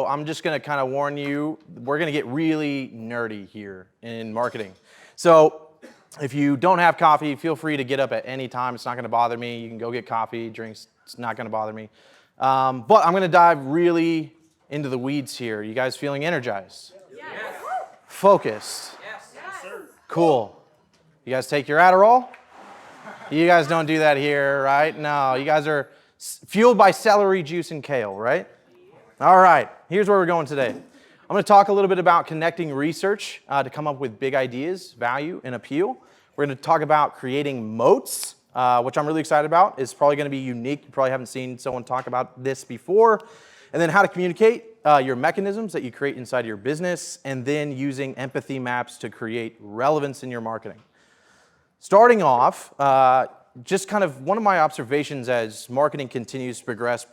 I'm just going to kind of warn you, we're going to get really nerdy here in marketing. So if you don't have coffee, feel free to get up at any time. It's not going to bother me. You can go get coffee, drinks. It's not going to bother me. But I'm going to dive really into the weeds here. You guys feeling energized? Yes. Focused? Yes. Yes, sir. Cool. You guys take your Adderall? You guys don't do that here, right? No, you guys are fueled by celery juice and kale, right? All right, here's where we're going today. I'm going to talk a little bit about connecting research to come up with big ideas, value, and appeal. We're going to talk about creating moats, which I'm really excited about. It's probably going to be unique. You probably haven't seen someone talk about this before. And then how to communicate your mechanisms that you create inside of your business, and then using empathy maps to create relevance in your marketing. Starting off, just kind of one of my observations as marketing continues to progress,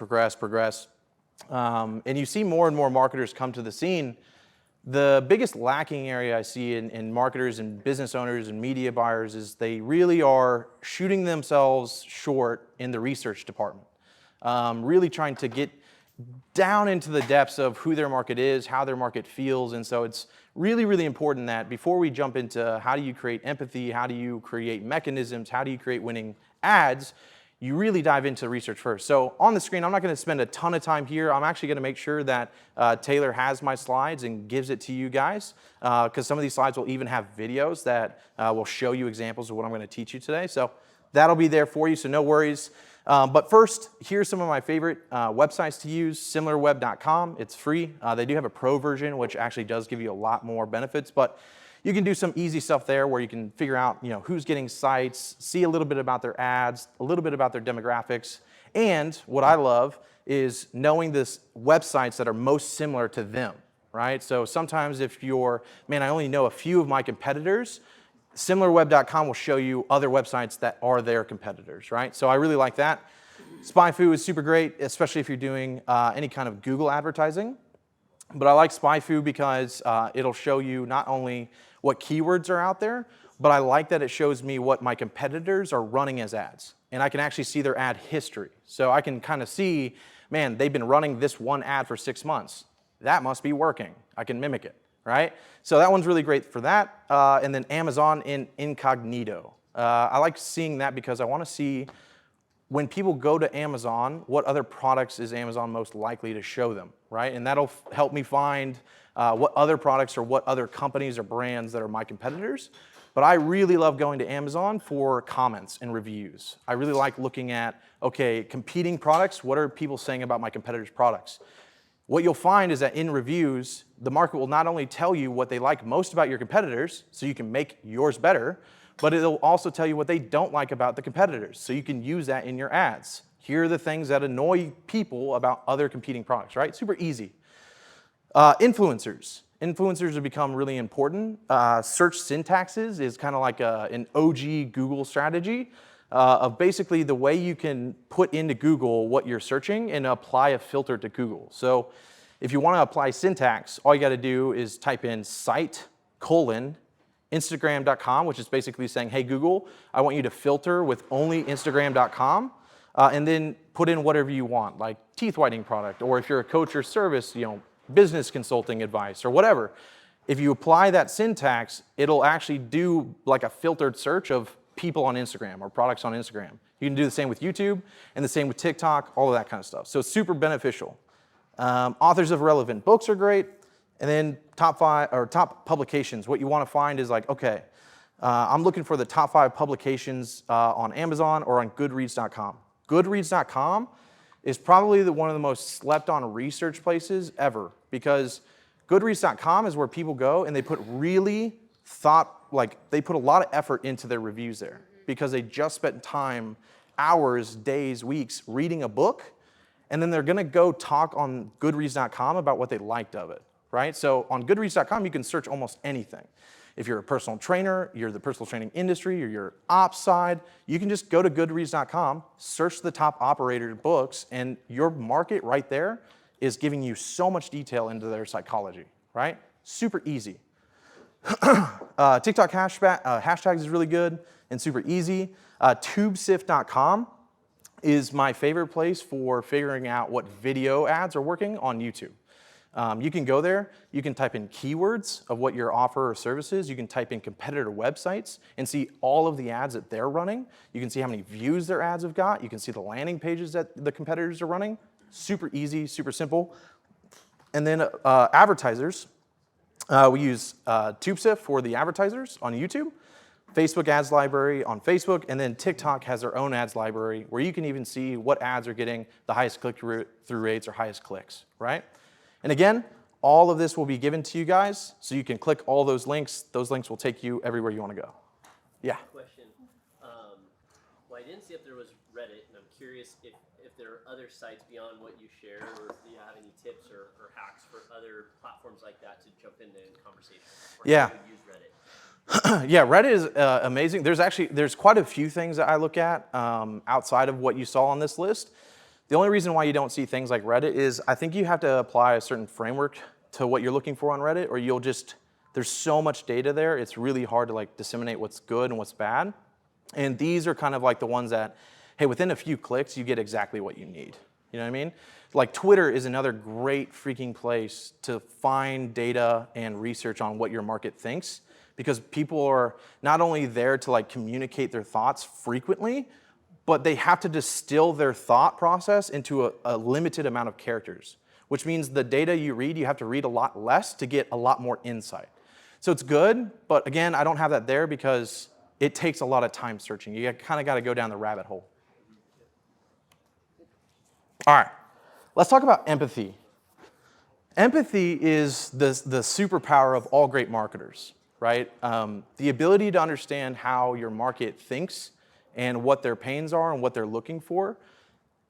and you see more and more marketers come to the scene, the biggest lacking area I see in marketers and business owners and media buyers is they really are shooting themselves short in the research department. Really trying to get down into the depths of who their market is, how their market feels, and so it's really, really important that before we jump into how do you create empathy, how do you create mechanisms, how do you create winning ads, you really dive into research first. So on the screen, I'm not going to spend a ton of time here. I'm actually going to make sure that Taylor has my slides and gives it to you guys, because some of these slides will even have videos that will show you examples of what I'm going to teach you today. So that'll be there for you, so no worries. But first, here's some of my favorite websites to use. Similarweb.com, it's free. They do have a pro version, which actually does give you a lot more benefits, but you can do some easy stuff there where you can figure out, who's getting sites, see a little bit about their ads, a little bit about their demographics, and what I love is knowing this websites that are most similar to them, right? So sometimes if you're, man, I only know a few of my competitors, Similarweb.com will show you other websites that are their competitors, right? So I really like that. SpyFu is super great, especially if you're doing any kind of Google advertising. But I like SpyFu because it'll show you not only what keywords are out there, but I like that it shows me what my competitors are running as ads. And I can actually see their ad history. So I can kind of see, man, they've been running this one ad for 6 months. That must be working. I can mimic it, right? So that one's really great for that. And then Amazon in Incognito. I like seeing that because I want to see when people go to Amazon, what other products is Amazon most likely to show them, right? And that'll help me find what other products or what other companies or brands that are my competitors. But I really love going to Amazon for comments and reviews. I really like looking at, okay, competing products, what are people saying about my competitors' products? What you'll find is that in reviews, the market will not only tell you what they like most about your competitors, so you can make yours better, but it'll also tell you what they don't like about the competitors, so you can use that in your ads. Here are the things that annoy people about other competing products, right? Super easy. Influencers. Influencers have become really important. Search syntaxes is kind of like an OG Google strategy of basically the way you can put into Google what you're searching and apply a filter to Google. So if you want to apply syntax, all you got to do is type in site, Instagram.com, which is basically saying, hey, Google, I want you to filter with only Instagram.com, and then put in whatever you want, like teeth whitening product, or if you're a coach or service, business consulting advice or whatever. If you apply that syntax, it'll actually do like a filtered search of people on Instagram or products on Instagram. You can do the same with YouTube and the same with TikTok, all of that kind of stuff. So it's super beneficial. Authors of relevant books are great. And then top publications. What you want to find is like, okay, I'm looking for the top 5 publications on Amazon or on Goodreads.com. Goodreads.com is probably one of the most slept on research places ever, because Goodreads.com is where people go and they put they put a lot of effort into their reviews there because they just spent time, hours, days, weeks reading a book, and then they're going to go talk on Goodreads.com about what they liked of it. Right? So on Goodreads.com, you can search almost anything. If you're a personal trainer, you're the personal training industry, or you're ops side, you can just go to Goodreads.com, search the top operator books, and your market right there is giving you so much detail into their psychology, right? Super easy. TikTok hashtags is really good and super easy. Tubesift.com is my favorite place for figuring out what video ads are working on YouTube. You can go there, you can type in keywords of what your offer or service is, you can type in competitor websites and see all of the ads that they're running. You can see how many views their ads have got, you can see the landing pages that the competitors are running. Super easy, super simple. And then advertisers, we use TubeSift for the advertisers on YouTube, Facebook ads library on Facebook, and then TikTok has their own ads library where you can even see what ads are getting the highest click-through rates or highest clicks, right? And again, all of this will be given to you guys, so you can click all those links. Those links will take you everywhere you want to go. Yeah? Question. Well, I didn't see if there was Reddit, and I'm curious if there are other sites beyond what you shared, or if you have any tips or hacks for other platforms like that to jump into conversation. Or yeah. How you use Reddit. Yeah, Reddit is amazing. There's quite a few things that I look at outside of what you saw on this list. The only reason why you don't see things like Reddit is I think you have to apply a certain framework to what you're looking for on Reddit, or there's so much data there, it's really hard to like disseminate what's good and what's bad. And these are kind of like the ones that, hey, within a few clicks, you get exactly what you need. You know what I mean? Like Twitter is another great freaking place to find data and research on what your market thinks, because people are not only there to like communicate their thoughts frequently, but they have to distill their thought process into a limited amount of characters, which means the data you read, you have to read a lot less to get a lot more insight. So it's good, but again, I don't have that there because it takes a lot of time searching. You kind of got to go down the rabbit hole. All right, let's talk about empathy. Empathy is the superpower of all great marketers, right? The ability to understand how your market thinks and what their pains are and what they're looking for.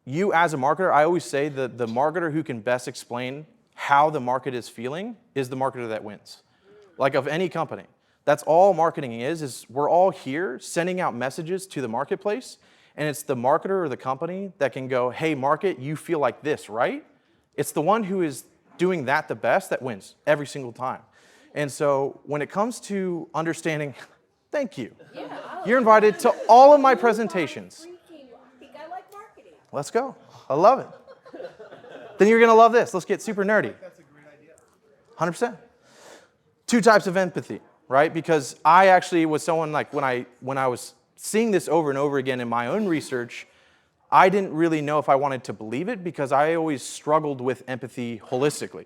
You as a marketer, I always say that the marketer who can best explain how the market is feeling is the marketer that wins. Like of any company. That's all marketing is we're all here sending out messages to the marketplace, and it's the marketer or the company that can go, hey market, you feel like this, right? It's the one who is doing that the best that wins every single time. And so when it comes to understanding, thank you. Yeah, you're invited to all of my presentations. I like marketing. Let's go. I love it. Then you're going to love this. Let's get super nerdy. That's a great idea. 100%. Two types of empathy, right? Because I actually was someone like when I was seeing this over and over again in my own research, I didn't really know if I wanted to believe it because I always struggled with empathy holistically.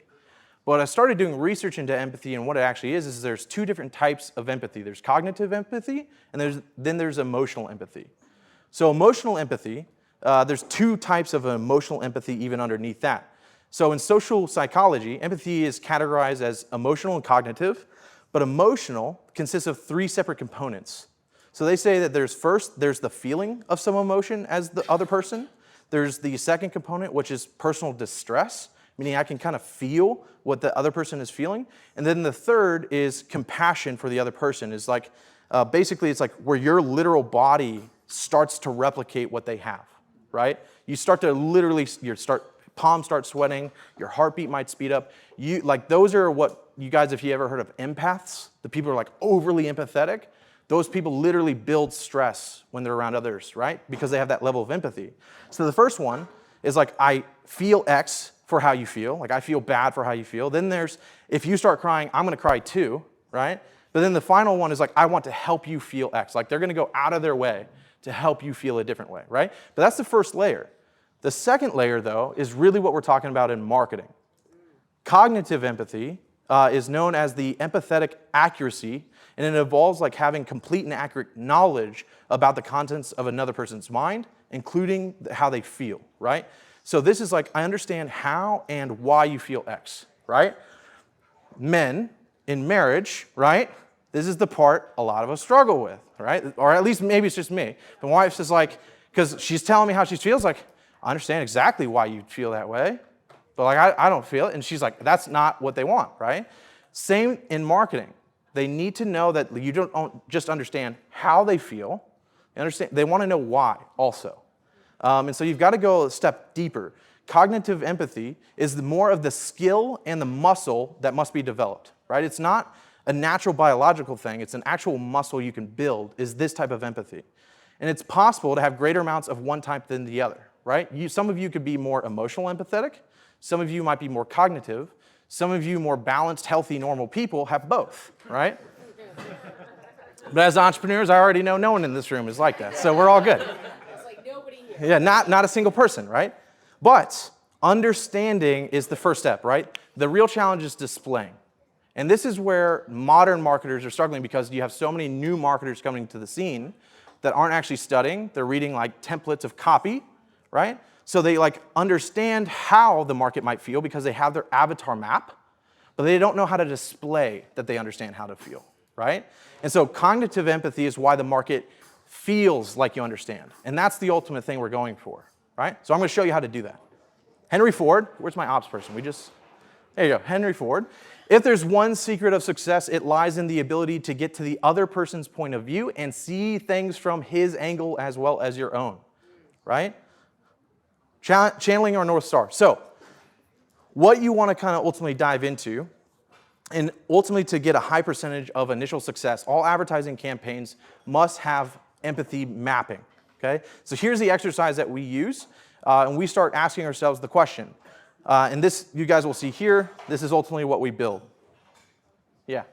But I started doing research into empathy, and what it actually is there's two different types of empathy. There's cognitive empathy, and then there's emotional empathy. So emotional empathy, there's two types of emotional empathy even underneath that. So in social psychology, empathy is categorized as emotional and cognitive, but emotional consists of three separate components. So they say that there's the feeling of some emotion as the other person. There's the second component, which is personal distress, meaning I can kind of feel what the other person is feeling. And then the third is compassion for the other person. Is like, basically it's like where your literal body starts to replicate what they have, right? You start to literally, palms start sweating, your heartbeat might speed up. Those are what you guys, if you ever heard of empaths, the people who are like overly empathetic, those people literally build stress when they're around others, right? Because they have that level of empathy. So the first one is like, I feel X for how you feel. Like I feel bad for how you feel. Then there's, if you start crying, I'm gonna cry too, right? But then the final one is like, I want to help you feel X. Like they're gonna go out of their way to help you feel a different way, right? But that's the first layer. The second layer though, is really what we're talking about in marketing. Cognitive empathy is known as the empathetic accuracy, and it involves like having complete and accurate knowledge about the contents of another person's mind, including how they feel, right? So this is like, I understand how and why you feel X, right? Men in marriage, right? This is the part a lot of us struggle with, right? Or at least maybe it's just me. The wife's just like, because she's telling me how she feels, like, I understand exactly why you feel that way, but like I don't feel it. And she's like, that's not what they want, right? Same in marketing. They need to know that you don't just understand how they feel. They want to know why also. And so you've got to go a step deeper. Cognitive empathy is more of the skill and the muscle that must be developed, right? It's not a natural biological thing. It's an actual muscle you can build, is this type of empathy. And it's possible to have greater amounts of one type than the other, right? Some of you could be more emotional empathetic. Some of you might be more cognitive. Some of you more balanced, healthy, normal people have both, right? But as entrepreneurs, I already know no one in this room is like that, so we're all good. It's like nobody here. Yeah, not a single person, right? But understanding is the first step, right? The real challenge is displaying. And this is where modern marketers are struggling because you have so many new marketers coming to the scene that aren't actually studying. They're reading like templates of copy, right? So they like understand how the market might feel because they have their avatar map, but they don't know how to display that they understand how to feel, right? And so cognitive empathy is why the market feels like you understand. And that's the ultimate thing we're going for, right? So I'm going to show you how to do that. Henry Ford, where's my ops person? There you go, Henry Ford. If there's one secret of success, it lies in the ability to get to the other person's point of view and see things from his angle as well as your own, right? Channeling our North Star. So what you want to kind of ultimately dive into, and ultimately to get a high percentage of initial success, all advertising campaigns must have empathy mapping, okay? So here's the exercise that we use, and we start asking ourselves the question. And this, you guys will see here, this is ultimately what we build. Yeah.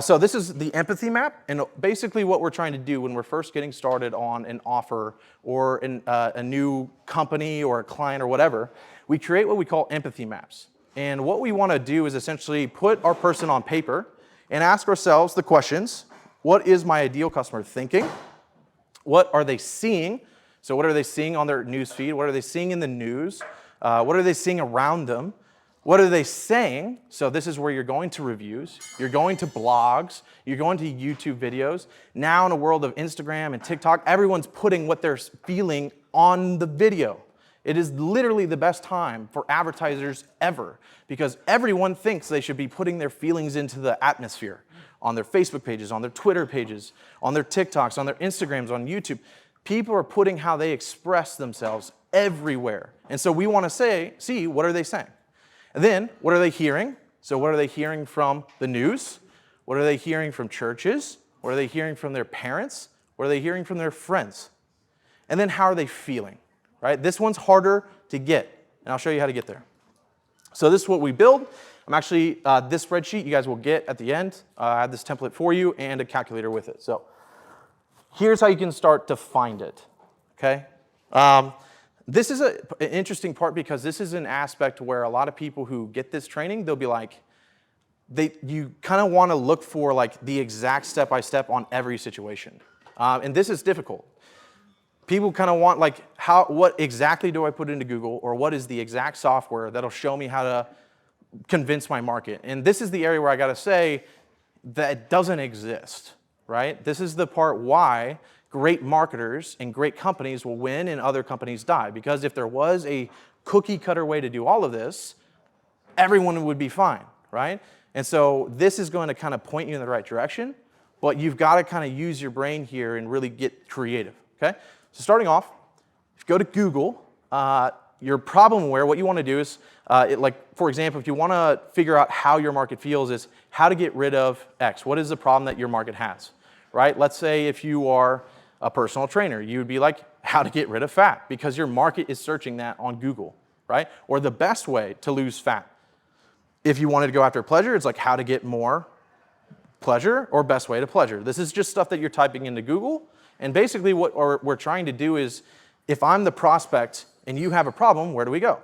So this is the empathy map, and basically what we're trying to do when we're first getting started on an offer or a new company or a client or whatever, we create what we call empathy maps. And what we want to do is essentially put our person on paper and ask ourselves the questions: what is my ideal customer thinking? What are they seeing? So what are they seeing on their news feed? What are they seeing in the news? What are they seeing around them? What are they saying? So this is where you're going to reviews, you're going to blogs, you're going to YouTube videos. Now in a world of Instagram and TikTok, everyone's putting what they're feeling on the video. It is literally the best time for advertisers ever because everyone thinks they should be putting their feelings into the atmosphere on their Facebook pages, on their Twitter pages, on their TikToks, on their Instagrams, on YouTube. People are putting how they express themselves everywhere. And so we want to see what are they saying? And then, what are they hearing? So what are they hearing from the news? What are they hearing from churches? What are they hearing from their parents? What are they hearing from their friends? And then how are they feeling, right? This one's harder to get, and I'll show you how to get there. So this is what we build. I'm actually, this spreadsheet you guys will get at the end. I have this template for you and a calculator with it. So here's how you can start to find it, okay? This is an interesting part because this is an aspect where a lot of people who get this training, they'll be like, you kind of want to look for like the exact step-by-step on every situation. And this is difficult. People kind of want like, what exactly do I put into Google, or what is the exact software that'll show me how to convince my market? And this is the area where I got to say that it doesn't exist, right? This is the part why great marketers and great companies will win and other companies die. Because if there was a cookie cutter way to do all of this, everyone would be fine, right? And so this is going to kind of point you in the right direction, but you've got to kind of use your brain here and really get creative, okay? So starting off, if you go to Google, you're problem aware. What you want to do is, for example, if you want to figure out how your market feels, is how to get rid of X. What is the problem that your market has, right? Let's say if you are a personal trainer, you would be like, how to get rid of fat, because your market is searching that on Google, right? Or the best way to lose fat. If you wanted to go after pleasure, it's like how to get more pleasure or best way to pleasure. This is just stuff that you're typing into Google. And basically what we're trying to do is, if I'm the prospect and you have a problem, where do we go?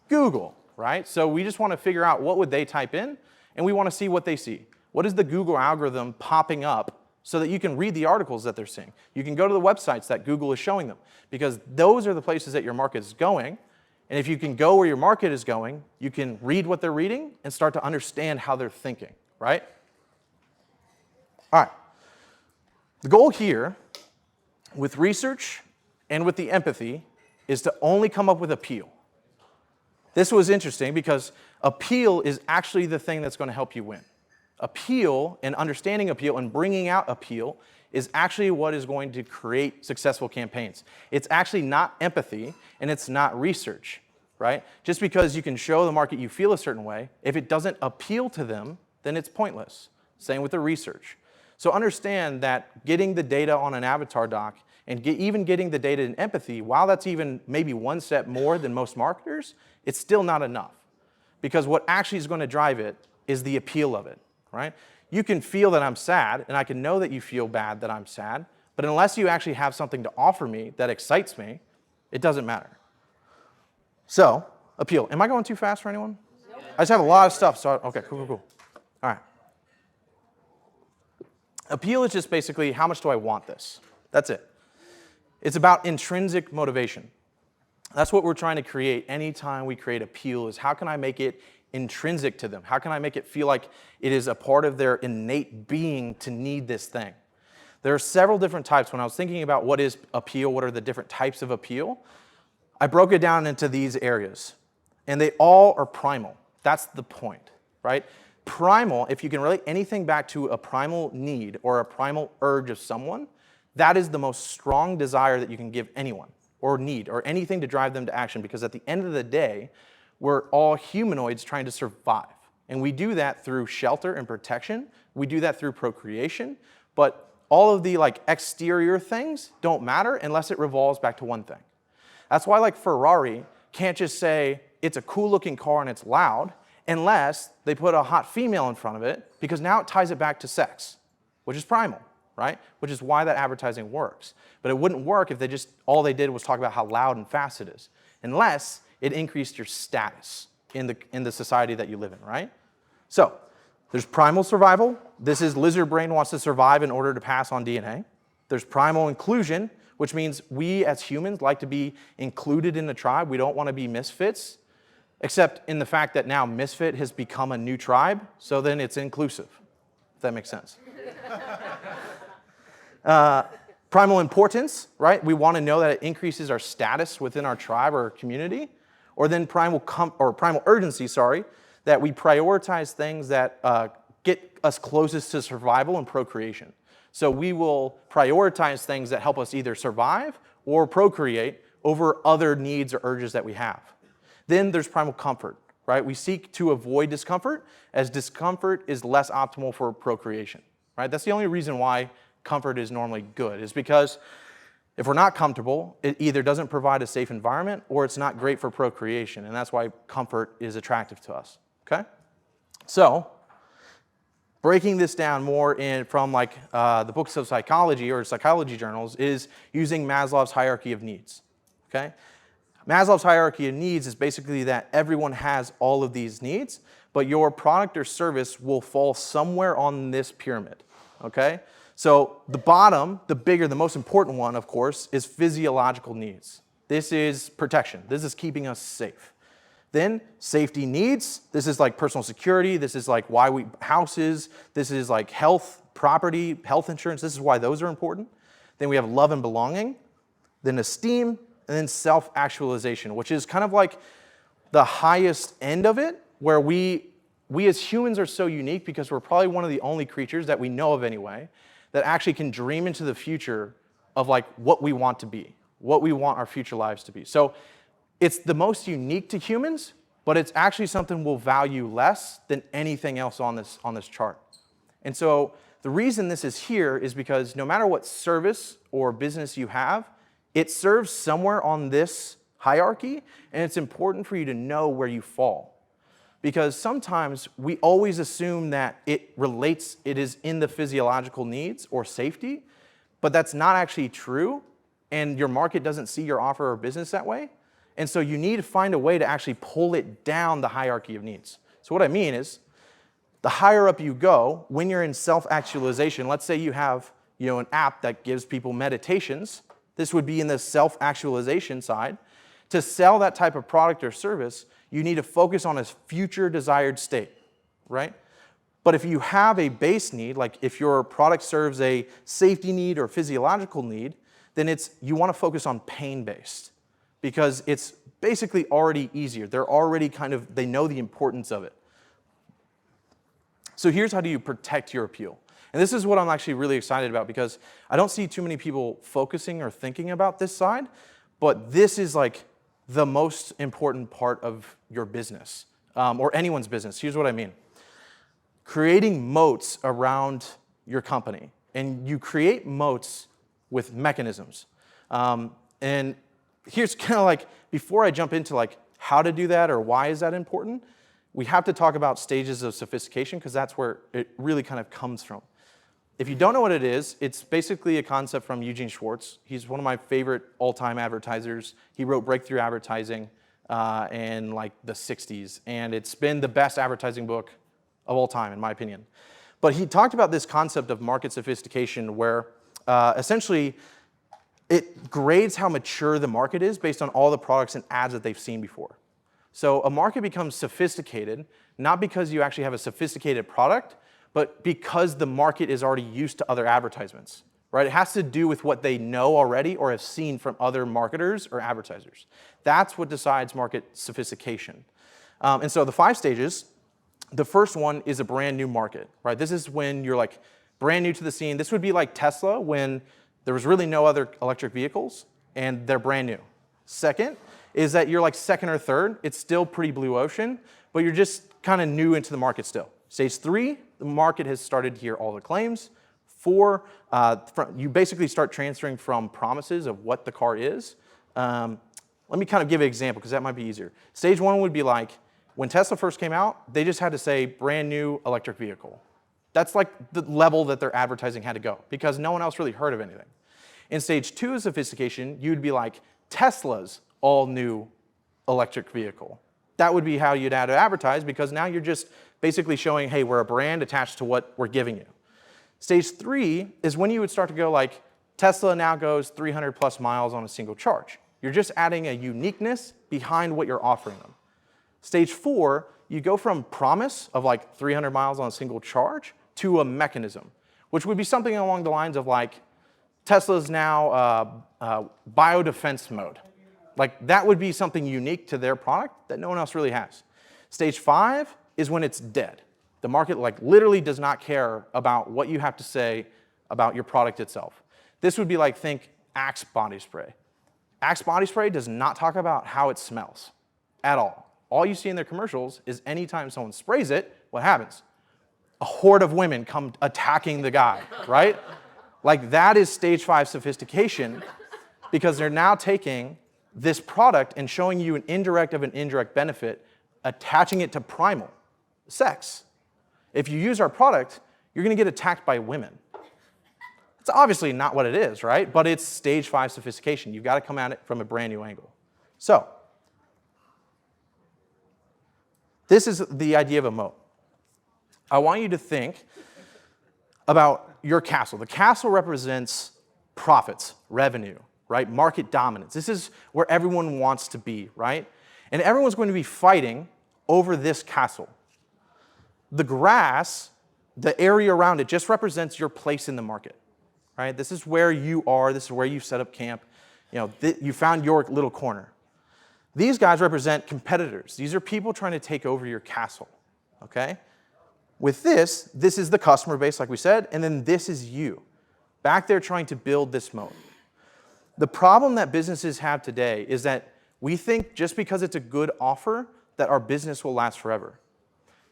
Google, right? So we just want to figure out what would they type in, and we want to see what they see. What is the Google algorithm popping up so that you can read the articles that they're seeing? You can go to the websites that Google is showing them, because those are the places that your market is going. And if you can go where your market is going, you can read what they're reading and start to understand how they're thinking, right? All right. The goal here with research and with the empathy is to only come up with appeal. This was interesting because appeal is actually the thing that's going to help you win. Appeal and understanding appeal and bringing out appeal is actually what is going to create successful campaigns. It's actually not empathy and it's not research, right? Just because you can show the market you feel a certain way, if it doesn't appeal to them, then it's pointless. Same with the research. So understand that getting the data on an avatar doc and even getting the data in empathy, while that's even maybe one step more than most marketers, it's still not enough. because what actually is going to drive it is the appeal of it, right? You can feel that I'm sad, and I can know that you feel bad that I'm sad, but unless you actually have something to offer me that excites me, it doesn't matter. So, appeal. Am I going too fast for anyone? Nope. I just have a lot of stuff, so, okay, cool. All right. Appeal is just basically, how much do I want this? That's it. It's about intrinsic motivation. That's what we're trying to create anytime we create appeal, is how can I make it intrinsic to them? How can I make it feel like it is a part of their innate being to need this thing? There are several different types. When I was thinking about what is appeal, what are the different types of appeal, I broke it down into these areas. And they all are primal. That's the point, right? Primal, if you can relate anything back to a primal need or a primal urge of someone, that is the most strong desire that you can give anyone, or need, or anything to drive them to action, because at the end of the day, we're all humanoids trying to survive. And we do that through shelter and protection. We do that through procreation. But all of the exterior things don't matter unless it revolves back to one thing. That's why Ferrari can't just say it's a cool looking car and it's loud unless they put a hot female in front of it, because now it ties it back to sex, which is primal, right? Which is why that advertising works. But it wouldn't work if all they did was talk about how loud and fast it is, unless it increased your status in the society that you live in, right? So there's primal survival. This is lizard brain wants to survive in order to pass on DNA. There's primal inclusion, which means we as humans like to be included in the tribe. We don't want to be misfits, except in the fact that now misfit has become a new tribe, so then it's inclusive, if that makes sense. Primal importance, right? We want to know that it increases our status within our tribe or community. Or then primal urgency, that we prioritize things that get us closest to survival and procreation. So we will prioritize things that help us either survive or procreate over other needs or urges that we have. Then there's primal comfort, right? We seek to avoid discomfort, as discomfort is less optimal for procreation, right? That's the only reason why comfort is normally good, is because if we're not comfortable, it either doesn't provide a safe environment or it's not great for procreation, and that's why comfort is attractive to us, okay? So, breaking this down more from the books of psychology or psychology journals is using Maslow's hierarchy of needs, okay? Maslow's hierarchy of needs is basically that everyone has all of these needs, but your product or service will fall somewhere on this pyramid, okay? So the bottom, the bigger, the most important one, of course, is physiological needs. This is protection. This is keeping us safe. Then safety needs. This is personal security. This is houses. This is health, property, health insurance. This is why those are important. Then we have love and belonging. Then esteem, and then self-actualization, which is kind of the highest end of it, where we as humans are so unique because we're probably one of the only creatures that we know of anyway that actually can dream into the future of what we want to be, what we want our future lives to be. So it's the most unique to humans, but it's actually something we'll value less than anything else on this chart. And so the reason this is here is because no matter what service or business you have, it serves somewhere on this hierarchy, and it's important for you to know where you fall. Because sometimes we always assume that it is in the physiological needs or safety, but that's not actually true, and your market doesn't see your offer or business that way. And so you need to find a way to actually pull it down the hierarchy of needs. So what I mean is, the higher up you go, when you're in self-actualization, let's say you have an app that gives people meditations, this would be in the self-actualization side. To sell that type of product or service, you need to focus on a future desired state, right? But if you have a base need, if your product serves a safety need or physiological need, then you want to focus on pain-based, because it's basically already easier. They're already they know the importance of it. So here's how do you protect your appeal. And this is what I'm actually really excited about, because I don't see too many people focusing or thinking about this side, but this is the most important part of your business, or anyone's business. Here's what I mean. Creating moats around your company. And you create moats with mechanisms. And here's before I jump into how to do that or why is that important, we have to talk about stages of sophistication because that's where it really kind of comes from. If you don't know what it is, it's basically a concept from Eugene Schwartz. He's one of my favorite all-time advertisers. He wrote Breakthrough Advertising in like the 60s, and it's been the best advertising book of all time, in my opinion. But he talked about this concept of market sophistication where essentially it grades how mature the market is based on all the products and ads that they've seen before. So a market becomes sophisticated, not because you actually have a sophisticated product, but because the market is already used to other advertisements, right? It has to do with what they know already or have seen from other marketers or advertisers. That's what decides market sophistication. And so the 5 stages, the first one is a brand new market, right? This is when you're like brand new to the scene. This would be like Tesla when there was really no other electric vehicles and they're brand new. Second is that you're like second or third. It's still pretty blue ocean, but you're just kind of new into the market still. Stage 3, the market has started to hear all the claims. 4, you basically start transferring from promises of what the car is. Let me kind of give an example because that might be easier. Stage 1 would be like when Tesla first came out, they just had to say brand new electric vehicle. That's like the level that their advertising had to go because no one else really heard of anything. In stage 2 of sophistication, you'd be like Tesla's all new electric vehicle. That would be how you'd have to advertise because now you're just basically showing, hey, we're a brand attached to what we're giving you. Stage 3 is when you would start to go like, Tesla now goes 300 plus miles on a single charge. You're just adding a uniqueness behind what you're offering them. Stage 4, you go from promise of like 300 miles on a single charge to a mechanism, which would be something along the lines of like, Tesla's now biodefense mode. Like that would be something unique to their product that no one else really has. Stage 5 is when it's dead. The market like literally does not care about what you have to say about your product itself. This would be like, think Axe body spray. Axe body spray does not talk about how it smells at all. All you see in their commercials is anytime someone sprays it, what happens? A horde of women come attacking the guy, right? Like that is stage 5 sophistication because they're now taking this product and showing you an indirect benefit, attaching it to primal, sex. If you use our product, you're going to get attacked by women. It's obviously not what it is, right? But it's stage 5 sophistication. You've got to come at it from a brand new angle. So this is the idea of a moat. I want you to think about your castle. The castle represents profits, revenue, right? Market dominance. This is where everyone wants to be, right? And everyone's going to be fighting over this castle. The grass, the area around it, just represents your place in the market, right? This is where you are. This is where you set up camp. You know, you found your little corner. These guys represent competitors. These are people trying to take over your castle, okay? With this is the customer base, like we said, and then this is you, back there trying to build this moat. The problem that businesses have today is that we think just because it's a good offer that our business will last forever.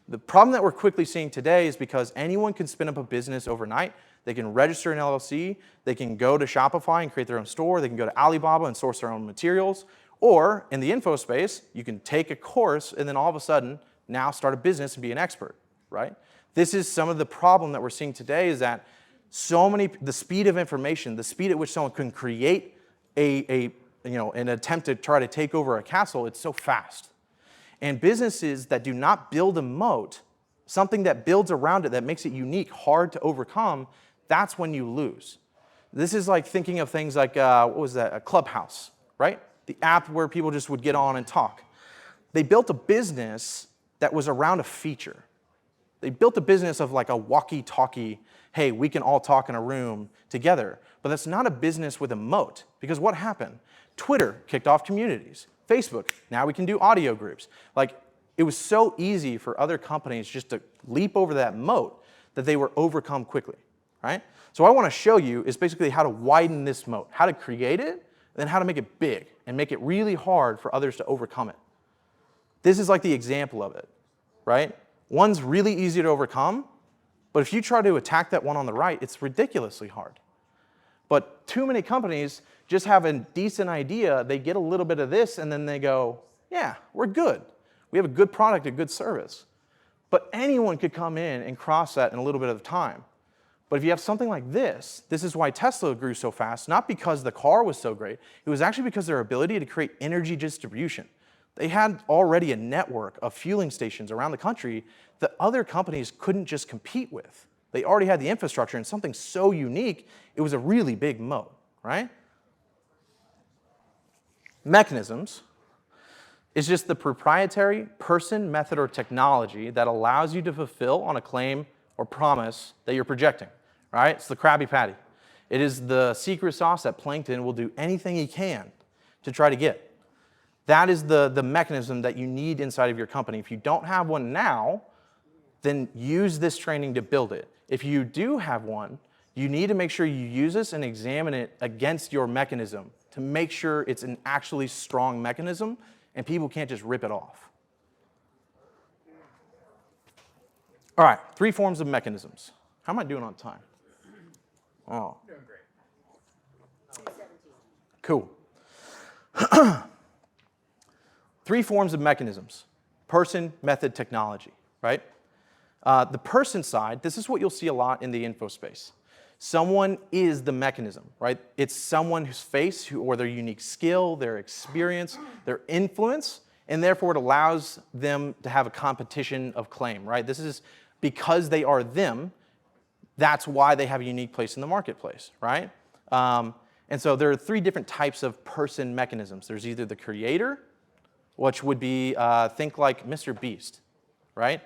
The problem that we're quickly seeing today is because anyone can spin up a business overnight. They can register an LLC, they can go to Shopify and create their own store, they can go to Alibaba and source their own materials, or in the info space, you can take a course and then all of a sudden now start a business and be an expert, right? This is some of the problem that we're seeing today is that the speed of information, the speed at which someone can create an attempt to try to take over a castle, it's so fast. And businesses that do not build a moat, something that builds around it that makes it unique, hard to overcome, that's when you lose. This is like thinking of things like, what was that, a Clubhouse, right? The app where people just would get on and talk. They built a business that was around a feature. They built a business of like a walkie-talkie, hey, we can all talk in a room together. But that's not a business with a moat, because what happened? Twitter kicked off communities. Facebook, now we can do audio groups. Like, it was so easy for other companies just to leap over that moat that they were overcome quickly, right? So what I want to show you is basically how to widen this moat, how to create it, and then how to make it big and make it really hard for others to overcome it. This is like the example of it, right? One's really easy to overcome, but if you try to attack that one on the right, it's ridiculously hard. But too many companies just have a decent idea, they get a little bit of this, and then they go, yeah, we're good. We have a good product, a good service. But anyone could come in and cross that in a little bit of time. But if you have something like this is why Tesla grew so fast, not because the car was so great. It was actually because of their ability to create energy distribution. They had already a network of fueling stations around the country that other companies couldn't just compete with. They already had the infrastructure and something so unique, it was a really big moat, right? Mechanisms is just the proprietary person, method, or technology that allows you to fulfill on a claim or promise that you're projecting, right? It's the Krabby Patty. It is the secret sauce that Plankton will do anything he can to try to get. That is the mechanism that you need inside of your company. If you don't have one now, then use this training to build it. If you do have one, you need to make sure you use this and examine it against your mechanism to make sure it's an actually strong mechanism and people can't just rip it off. All right, 3 forms of mechanisms. How am I doing on time? Oh. Doing great. Cool. 3 forms of mechanisms: person, method, technology, right? The person side, this is what you'll see a lot in the info space. Someone is the mechanism, right? It's someone whose face or their unique skill, their experience, their influence, and therefore it allows them to have a competition of claim, right? This is because they are them, that's why they have a unique place in the marketplace, right? And so there are 3 different types of person mechanisms. There's either the creator, which would be, think like Mr. Beast, right?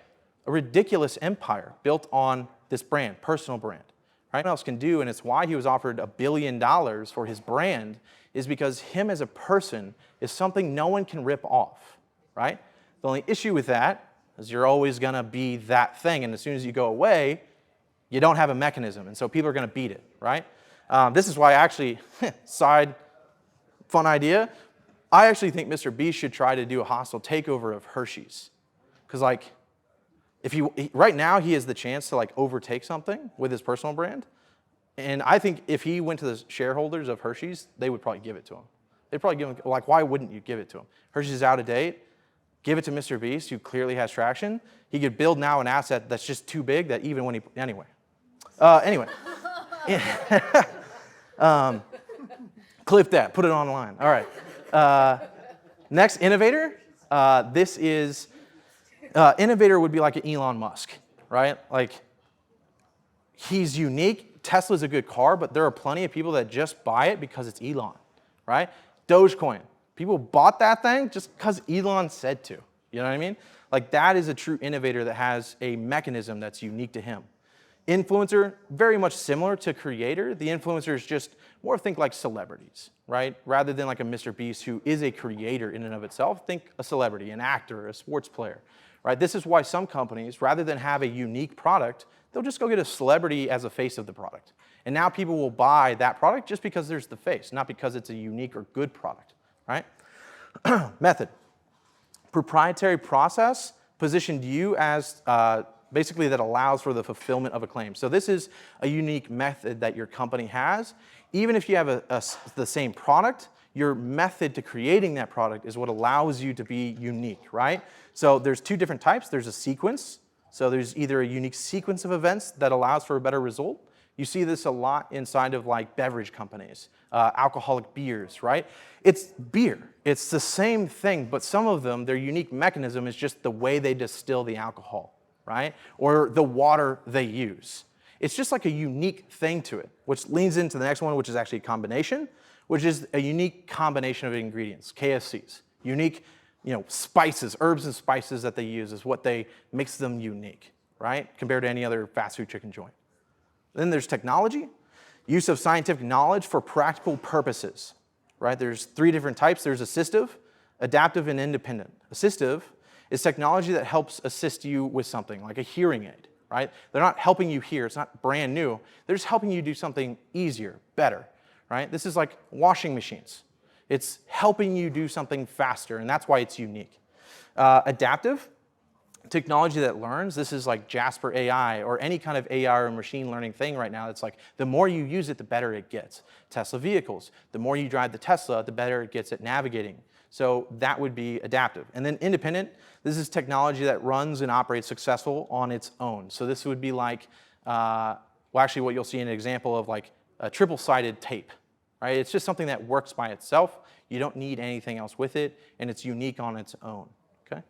A ridiculous empire built on this brand, personal brand. Right? What else can do, and it's why he was offered $1 billion for his brand, is because him as a person is something no one can rip off, right? The only issue with that is you're always gonna be that thing, and as soon as you go away, you don't have a mechanism, and so people are gonna beat it, right? This is why actually, side fun idea, I actually think Mr. Beast should try to do a hostile takeover of Hershey's. Because like, right now he has the chance to like overtake something with his personal brand. And I think if he went to the shareholders of Hershey's, they would probably give it to him. They'd probably give him, like, why wouldn't you give it to him? Hershey's is out of date. Give it to Mr. Beast, who clearly has traction. He could build now an asset that's just too big that even when he, anyway. Clip that, put it online. All right. Next, innovator. This is, innovator would be like an Elon Musk, right? Like, he's unique. Tesla's a good car, but there are plenty of people that just buy it because it's Elon, right? Dogecoin. People bought that thing just because Elon said to. You know what I mean? Like, that is a true innovator that has a mechanism that's unique to him. Influencer, very much similar to creator. The influencer is just more think like celebrities, right? Rather than like a Mr. Beast who is a creator in and of itself, think a celebrity, an actor, a sports player, right? This is why some companies, rather than have a unique product, they'll just go get a celebrity as a face of the product. And now people will buy that product just because there's the face, not because it's a unique or good product, right? Method. Proprietary process positioned you as basically that allows for the fulfillment of a claim. So this is a unique method that your company has. Even if you have the same product, your method to creating that product is what allows you to be unique, right? So there's 2 different types. There's a sequence. So there's either a unique sequence of events that allows for a better result. You see this a lot inside of like beverage companies, alcoholic beers, right? It's beer. It's the same thing, but some of them, their unique mechanism is just the way they distill the alcohol, right? Or the water they use. It's just like a unique thing to it, which leans into the next one, which is actually a combination, which is a unique combination of ingredients, KFCs. Unique, spices, herbs and spices that they use is what makes them unique, right? Compared to any other fast food chicken joint. Then there's technology, use of scientific knowledge for practical purposes, right? There's 3 different types. There's assistive, adaptive, and independent. Assistive is technology that helps assist you with something, like a hearing aid, right? They're not helping you hear. It's not brand new. They're just helping you do something easier, better, right? This is like washing machines. It's helping you do something faster, and that's why it's unique. Adaptive, technology that learns. This is like Jasper AI or any kind of AI or machine learning thing right now. It's like the more you use it, the better it gets. Tesla vehicles, the more you drive the Tesla, the better it gets at navigating. So that would be adaptive. And then independent, this is technology that runs and operates successful on its own. So this would be like, well, actually what you'll see in an example of like a triple-sided tape, right? It's just something that works by itself. You don't need anything else with it, and it's unique on its own, okay?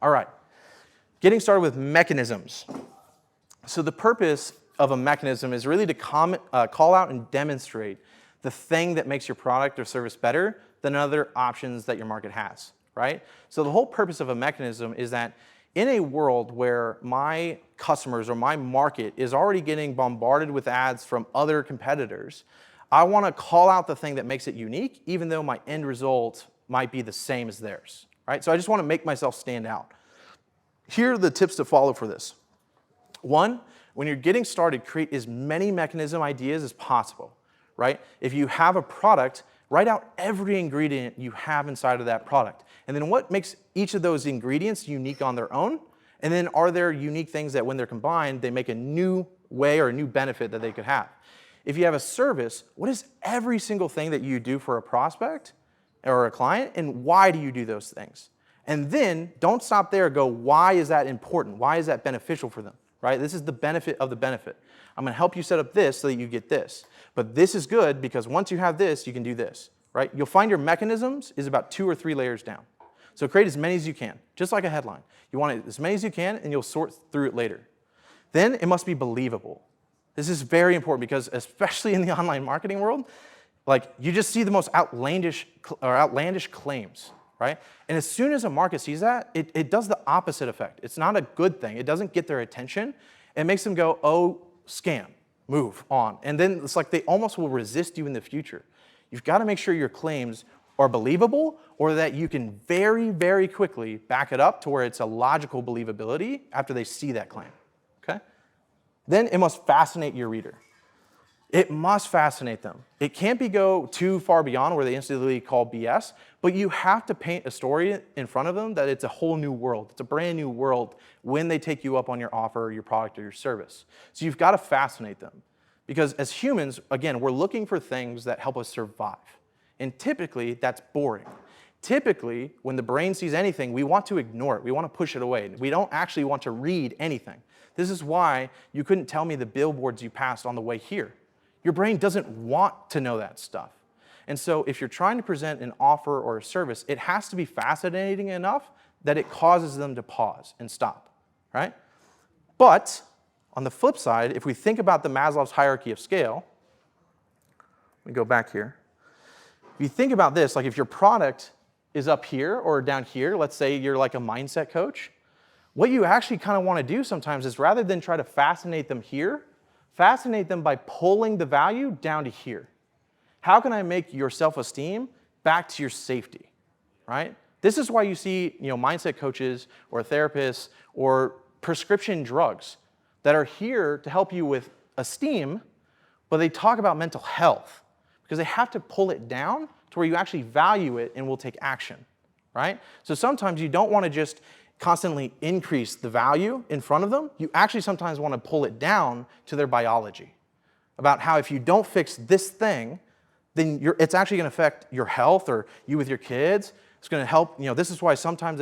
All right, getting started with mechanisms. So the purpose of a mechanism is really to call out and demonstrate the thing that makes your product or service better than other options that your market has, right? So the whole purpose of a mechanism is that in a world where my customers or my market is already getting bombarded with ads from other competitors, I want to call out the thing that makes it unique, even though my end result might be the same as theirs, right? So I just want to make myself stand out. Here are the tips to follow for this. One, when you're getting started, create as many mechanism ideas as possible, right? If you have a product, write out every ingredient you have inside of that product. And then what makes each of those ingredients unique on their own? And then are there unique things that when they're combined, they make a new way or a new benefit that they could have? If you have a service, what is every single thing that you do for a prospect or a client, and why do you do those things? And then don't stop there, go, why is that important? Why is that beneficial for them, right? This is the benefit of the benefit. I'm gonna help you set up this so that you get this. But this is good because once you have this, you can do this, right? You'll find your mechanisms is about 2 or 3 layers down. So create as many as you can, just like a headline. You want it as many as you can, and you'll sort through it later. Then it must be believable. This is very important because especially in the online marketing world, like you just see the most outlandish claims, right? And as soon as a market sees that, it does the opposite effect. It's not a good thing. It doesn't get their attention. It makes them go, oh, scam, move on. And then it's like they almost will resist you in the future. You've got to make sure your claims are believable or that you can very, very quickly back it up to where it's a logical believability after they see that claim, okay? Then it must fascinate your reader. It must fascinate them. It can't go too far beyond where they instantly call BS, but you have to paint a story in front of them that it's a whole new world. It's a brand new world when they take you up on your offer, your product, or your service. So you've got to fascinate them. Because as humans, again, we're looking for things that help us survive. And typically, that's boring. Typically, when the brain sees anything, we want to ignore it. We want to push it away. We don't actually want to read anything. This is why you couldn't tell me the billboards you passed on the way here. Your brain doesn't want to know that stuff. And so if you're trying to present an offer or a service, it has to be fascinating enough that it causes them to pause and stop, right? But on the flip side, if we think about the Maslow's hierarchy of scale, let me go back here. If you think about this, like if your product is up here or down here, let's say you're like a mindset coach, what you actually kind of want to do sometimes is rather than try to fascinate them here, fascinate them by pulling the value down to here. How can I make your self-esteem back to your safety, right? This is why you see, mindset coaches or therapists or prescription drugs that are here to help you with esteem, but they talk about mental health because they have to pull it down to where you actually value it and will take action, right? So sometimes you don't want to just constantly increase the value in front of them. You actually sometimes want to pull it down to their biology about how if you don't fix this thing, then it's actually going to affect your health or you with your kids. It's going to help, this is why sometimes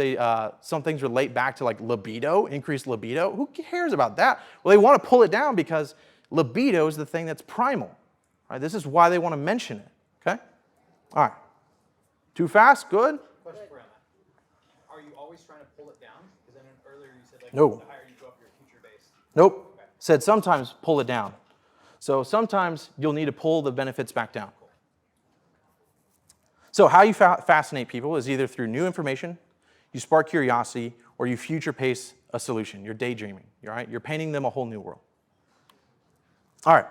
some things relate back to like libido, increased libido. Who cares about that? Well, they want to pull it down because libido is the thing that's primal, right? This is why they want to mention it, okay? All right. Too fast? Good? Question for Emma. Are you always trying to pull it down? Because then earlier you said No. The higher you go up your future base. Nope. Okay. Said sometimes pull it down. So sometimes you'll need to pull the benefits back down. Cool. So how you fascinate people is either through new information, you spark curiosity, or you future pace a solution. You're daydreaming, right? You're painting them a whole new world. All right.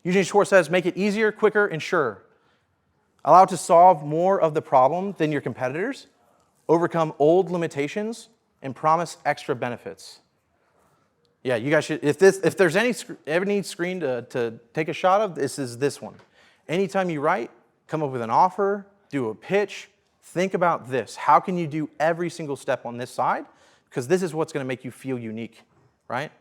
Eugene Schwartz says, make it easier, quicker, and surer. Allow it to solve more of the problem than your competitors, overcome old limitations, and promise extra benefits. Yeah, you guys should, if there's any screen to take a shot of, this is this one. Anytime you write, come up with an offer, do a pitch, think about this. How can you do every single step on this side? Because this is what's going to make you feel unique, right?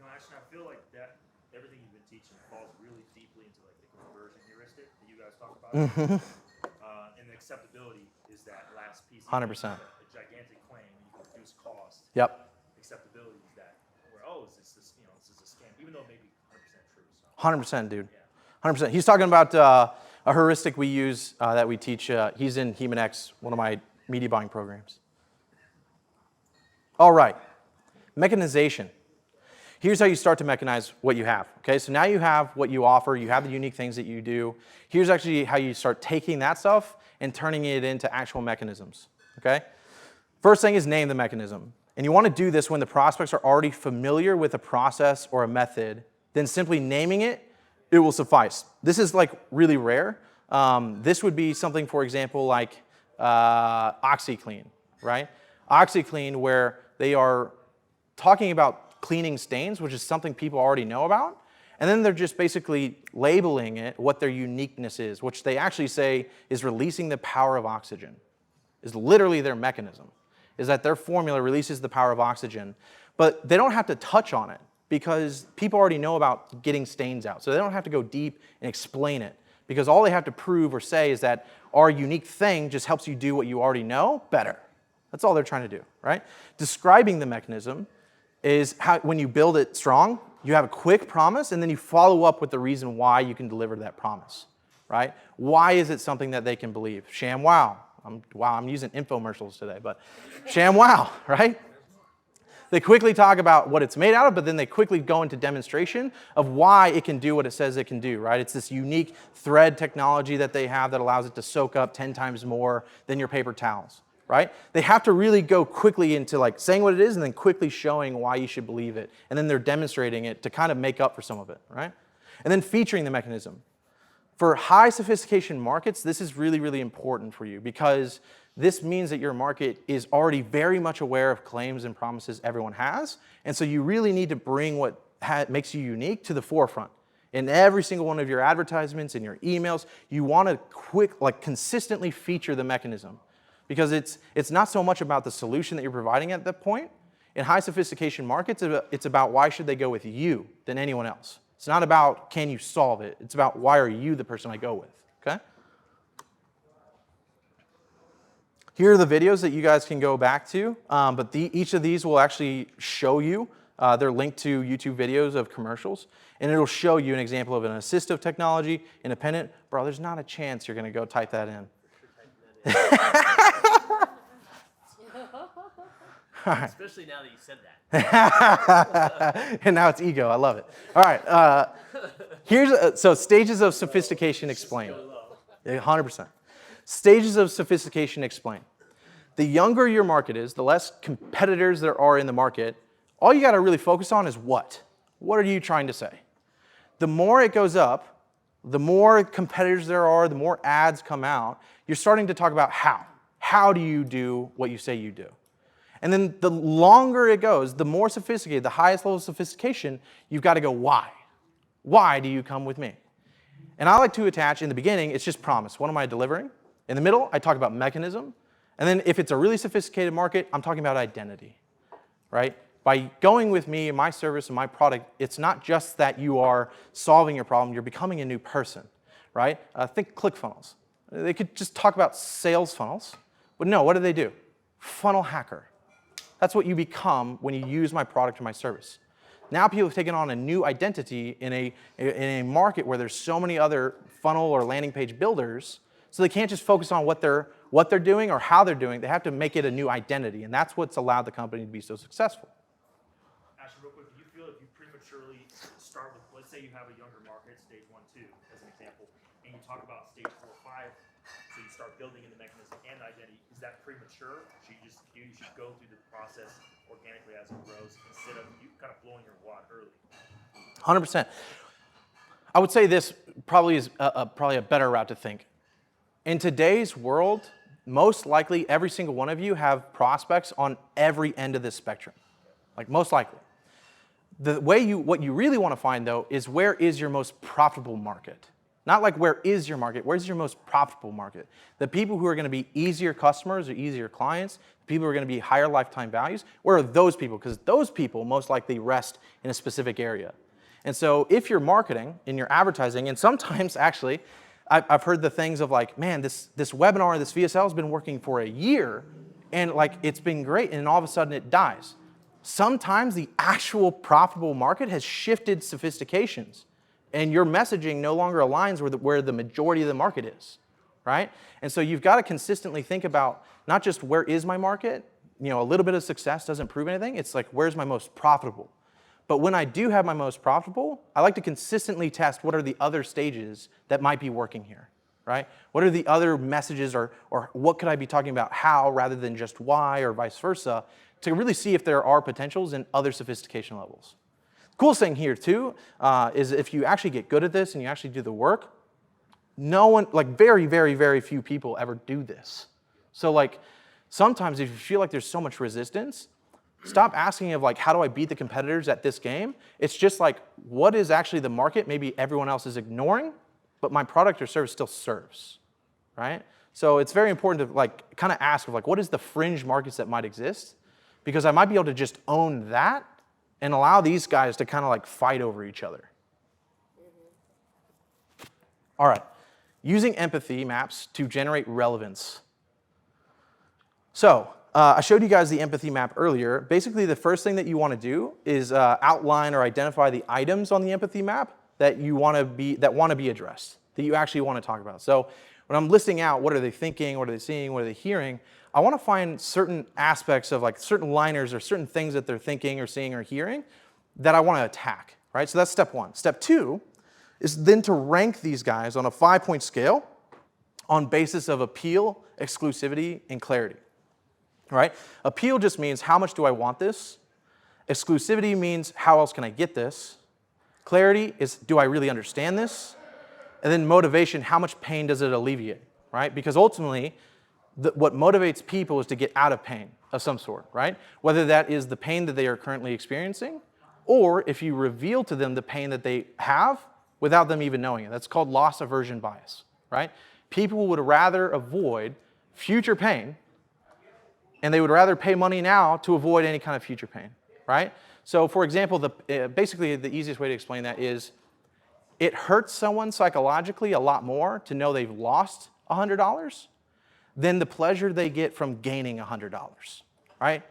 No, actually, I feel like that everything you've been teaching falls really deeply into like the conversion heuristic that you guys talk about. And the acceptability is that last piece. 100%. A gigantic claim, you can reduce cost. Yep. Acceptability is that where, oh, is this this is a scam, even though it may be 100% true. So. 100%, dude. 100%. He's talking about a heuristic we use that we teach. He's in Human-X, one of my media buying programs. All right, mechanization. Here's how you start to mechanize what you have. Okay, so now you have what you offer, you have the unique things that you do. Here's actually how you start taking that stuff and turning it into actual mechanisms. Okay, first thing is name the mechanism. And you want to do this when the prospects are already familiar with a process or a method. Then simply naming it, it will suffice. This is like really rare. This would be something, for example, like OxyClean, right? OxyClean, where they are talking about cleaning stains, which is something people already know about, and then they're just basically labeling it what their uniqueness is, which they actually say is releasing the power of oxygen, is literally their mechanism, is that their formula releases the power of oxygen, but they don't have to touch on it because people already know about getting stains out, so they don't have to go deep and explain it, because all they have to prove or say is that our unique thing just helps you do what you already know better. That's all they're trying to do, right? Describing the mechanism is how, when you build it strong, you have a quick promise, and then you follow up with the reason why you can deliver that promise, right? Why is it something that they can believe? Sham wow. I'm using infomercials today, but sham wow, right? They quickly talk about what it's made out of, but then they quickly go into demonstration of why it can do what it says it can do, right? It's this unique thread technology that they have that allows it to soak up 10 times more than your paper towels, right? They have to really go quickly into like saying what it is and then quickly showing why you should believe it. And then they're demonstrating it to kind of make up for some of it, right? And then featuring the mechanism. For high sophistication markets, this is really, really important for you because this means that your market is already very much aware of claims and promises everyone has. And so you really need to bring what makes you unique to the forefront. In every single one of your advertisements, in your emails, you want to consistently feature the mechanism. Because it's not so much about the solution that you're providing at that point. In high sophistication markets, it's about why should they go with you than anyone else. It's not about can you solve it. It's about why are you the person I go with, okay? Here are the videos that you guys can go back to, but each of these will actually show you, they're linked to YouTube videos of commercials, and it'll show you an example of an assistive technology, independent. Bro, there's not a chance you're gonna go type that in. Especially now that you said that. And now it's ego. I love it. All right. So stages of sophistication explained. 100%. Stages of sophistication explained. The younger your market is, the less competitors there are in the market, all you got to really focus on is what? What are you trying to say? The more it goes up, the more competitors there are, the more ads come out, you're starting to talk about how. How do you do what you say you do? And then the longer it goes, the more sophisticated, the highest level of sophistication, you've got to go, why? Why do you come with me? And I like to attach, in the beginning, it's just promise. What am I delivering? In the middle, I talk about mechanism. And then if it's a really sophisticated market, I'm talking about identity, right? By going with me and my service and my product, it's not just that you are solving your problem, you're becoming a new person, right? Think ClickFunnels. They could just talk about sales funnels, but no, what do? Funnel hacker. That's what you become when you use my product or my service. Now people have taken on a new identity in a market where there's so many other funnel or landing page builders, so they can't just focus on what they're doing or how they're doing. They have to make it a new identity, and that's what's allowed the company to be so successful. Ashton, real quick, do you feel if you prematurely start with, let's say you have a younger market, stage 1, 2, as an example, and you talk about stage 4, 5, so you start building in the mechanism and identity, is that premature? You should go through the process organically as it grows instead of you kind of blowing your wad early. 100%. I would say this probably is probably a better route to think. In today's world, most likely every single one of you have prospects on every end of this spectrum. Like most likely. What you really want to find though is where is your most profitable market? Not like where is your market, where's your most profitable market? The people who are going to be easier customers or easier clients, the people who are going to be higher lifetime values, where are those people? Because those people most likely rest in a specific area. And so if you're marketing in your advertising, and sometimes actually, I've heard the things of like, man, this webinar, this VSL has been working for a year, and like it's been great, and all of a sudden it dies. Sometimes the actual profitable market has shifted sophistications, and your messaging no longer aligns with where the majority of the market is, right? And so you've got to consistently think about not just where is my market, you know, a little bit of success doesn't prove anything. It's like, where's my most profitable? But when I do have my most profitable, I like to consistently test what are the other stages that might be working here, right? What are the other messages, or what could I be talking about how rather than just why, or vice versa, to really see if there are potentials in other sophistication levels. The coolest thing here too is if you actually get good at this and you actually do the work, no one, like very, very, very few people ever do this. So like sometimes if you feel like there's so much resistance, stop asking of like, how do I beat the competitors at this game? It's just like, what is actually the market maybe everyone else is ignoring, but my product or service still serves, right? So it's very important to like kind of ask of like, what is the fringe markets that might exist? Because I might be able to just own that and allow these guys to kind of like fight over each other. All right, using empathy maps to generate relevance. So I showed you guys the empathy map earlier. Basically, the first thing that you want to do is outline or identify the items on the empathy map that you want to be addressed, that you actually want to talk about. So when I'm listing out what are they thinking, what are they seeing, what are they hearing, I want to find certain aspects of like certain liners or certain things that they're thinking or seeing or hearing that I want to attack, right? So that's step one. Step two is then to rank these guys on a 5-point scale on basis of appeal, exclusivity, and clarity. Right? Appeal just means how much do I want this? Exclusivity means how else can I get this? Clarity is do I really understand this? And then motivation, how much pain does it alleviate? Right? Because ultimately, what motivates people is to get out of pain of some sort, right? Whether that is the pain that they are currently experiencing, or if you reveal to them the pain that they have without them even knowing it. That's called loss aversion bias, right? People would rather avoid future pain, and they would rather pay money now to avoid any kind of future pain, right? So for example, basically the easiest way to explain that is it hurts someone psychologically a lot more to know they've lost $100 than the pleasure they get from gaining $100, right?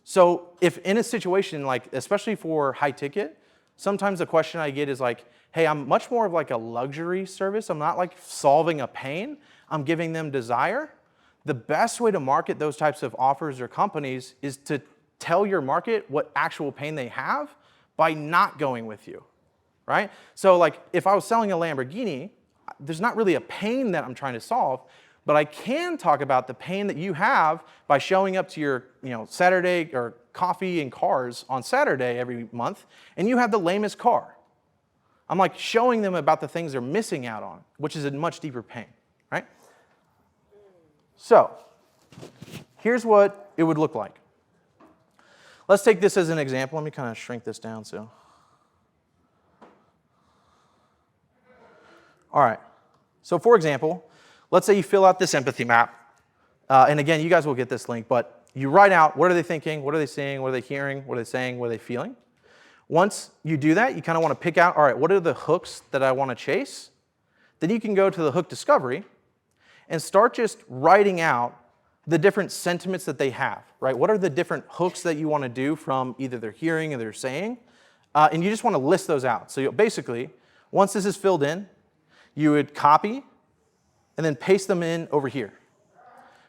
So if in a situation like, especially for high ticket, sometimes the question I get is like, hey, I'm much more of like a luxury service. I'm not like solving a pain. I'm giving them desire. The best way to market those types of offers or companies is to tell your market what actual pain they have by not going with you, right? So like if I was selling a Lamborghini, there's not really a pain that I'm trying to solve, but I can talk about the pain that you have by showing up to your Saturday or coffee and cars on Saturday every month, and you have the lamest car. I'm like showing them about the things they're missing out on, which is a much deeper pain, right? So here's what it would look like. Let's take this as an example. Let me kind of shrink this down so. All right. So for example, let's say you fill out this empathy map. And again, you guys will get this link, but you write out what are they thinking, what are they seeing, what are they hearing, what are they saying, what are they feeling. Once you do that, you kind of want to pick out, all right, what are the hooks that I want to chase? Then you can go to the hook discovery and start just writing out the different sentiments that they have, right? What are the different hooks that you want to do from either their hearing or their saying? And you just want to list those out. So basically, once this is filled in, you would copy and then paste them in over here.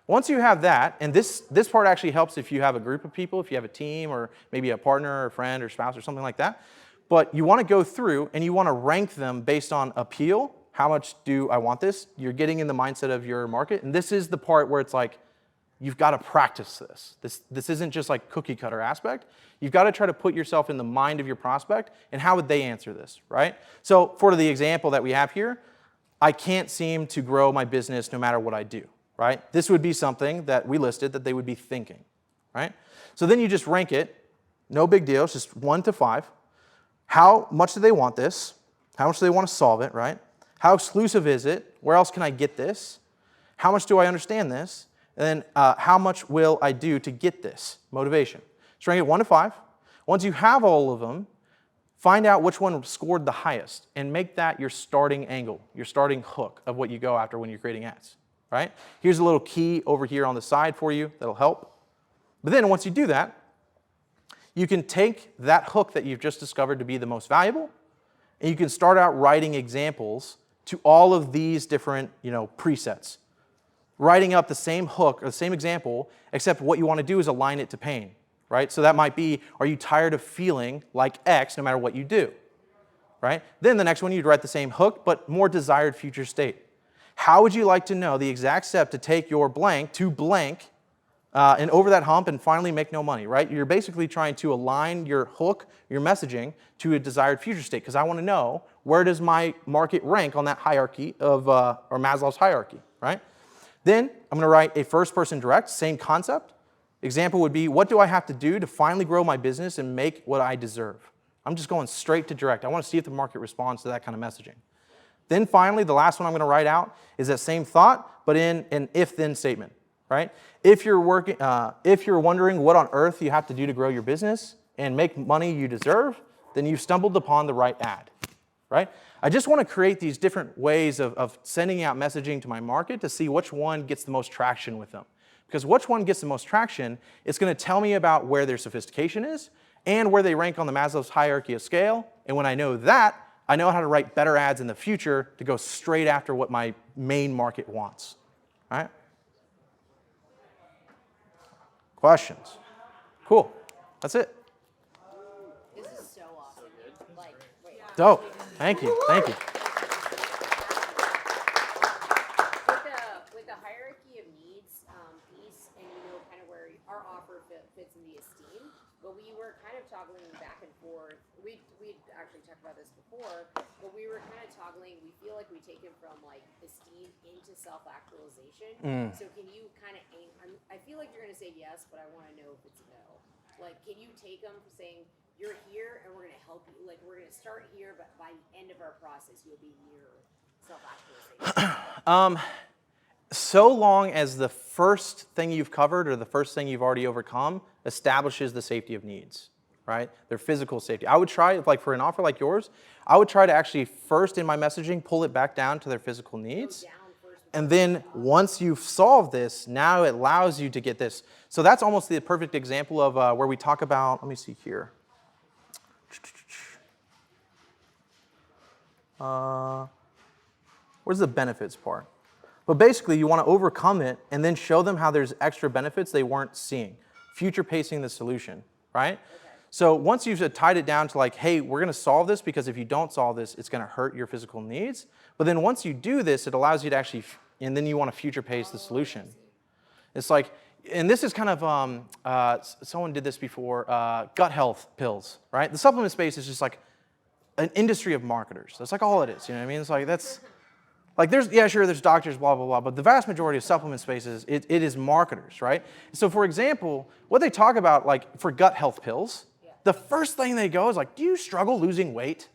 Once you have that, and this part actually helps if you have a group of people, if you have a team or maybe a partner or a friend or spouse or something like that, but you want to go through and you want to rank them based on appeal. How much do I want this? You're getting in the mindset of your market, and this is the part where it's like, you've got to practice this. This isn't just like cookie cutter aspect. You've got to try to put yourself in the mind of your prospect, and how would they answer this, right? So for the example that we have here, I can't seem to grow my business no matter what I do, right? This would be something that we listed that they would be thinking, right? So then you just rank it, no big deal, it's just 1 to 5. How much do they want this? How much do they want to solve it, right? How exclusive is it? Where else can I get this? How much do I understand this? And then how much will I do to get this? Motivation. So rank it 1 to 5. Once you have all of them, find out which one scored the highest and make that your starting angle, your starting hook of what you go after when you're creating ads, right? Here's a little key over here on the side for you that'll help. But then once you do that, you can take that hook that you've just discovered to be the most valuable, and you can start out writing examples to all of these different, presets. Writing up the same hook or the same example, except what you want to do is align it to pain, right? So that might be, are you tired of feeling like X no matter what you do, right? Then the next one, you'd write the same hook, but more desired future state. How would you like to know the exact step to take your blank to blank and over that hump and finally make no money, right? You're basically trying to align your hook, your messaging, to a desired future state, because I want to know where does my market rank on that hierarchy of, or Maslow's hierarchy, right? Then I'm going to write a first-person direct, same concept. Example would be, what do I have to do to finally grow my business and make what I deserve? I'm just going straight to direct. I want to see if the market responds to that kind of messaging. Then finally, the last one I'm going to write out is that same thought, but in an if-then statement, right? If you're wondering what on earth you have to do to grow your business and make money you deserve, then you've stumbled upon the right ad, right? I just want to create these different ways of sending out messaging to my market to see which one gets the most traction with them. Because which one gets the most traction, it's going to tell me about where their sophistication is and where they rank on the Maslow's hierarchy of scale. And when I know that, I know how to write better ads in the future to go straight after what my main market wants. All right? Questions? Cool. That's it. This is so awesome. Like, wait. Dope. Thank you. Thank you. With the hierarchy of needs piece, and kind of where our offer fits in the esteem, but we were kind of toggling back and forth. We actually talked about this before, but we were kind of toggling. We feel like we take it from like esteem into self-actualization. So can you kind of aim? I feel like you're going to say yes, but I want to know if it's a no. Like, can you take them saying, you're here and we're going to help you. Like, we're going to start here, but by the end of our process, you'll be near self-actualization. So long as the first thing you've covered or the first thing you've already overcome establishes the safety of needs, right? Their physical safety. I would try, like for an offer like yours, I would try to actually first in my messaging pull it back down to their physical needs. And then once you've solved this, now it allows you to get this. So that's almost the perfect example of where we talk about, let me see here. Where's the benefits part? But basically, you want to overcome it and then show them how there's extra benefits they weren't seeing. Future pacing the solution, right? Okay. So once you've tied it down to like, hey, we're going to solve this because if you don't solve this, it's going to hurt your physical needs. But then once you do this, it allows you to actually, and then you want to future pace the solution. It's like, and this is kind of, someone did this before, gut health pills, right? The supplement space is just like an industry of marketers. That's like all it is, you know what I mean? It's like, that's, like there's, yeah, sure, there's doctors, blah, blah, blah, but the vast majority of supplement spaces, it is marketers, right? So for example, what they talk about, like for gut health pills, the first thing they go is like, do you struggle losing weight?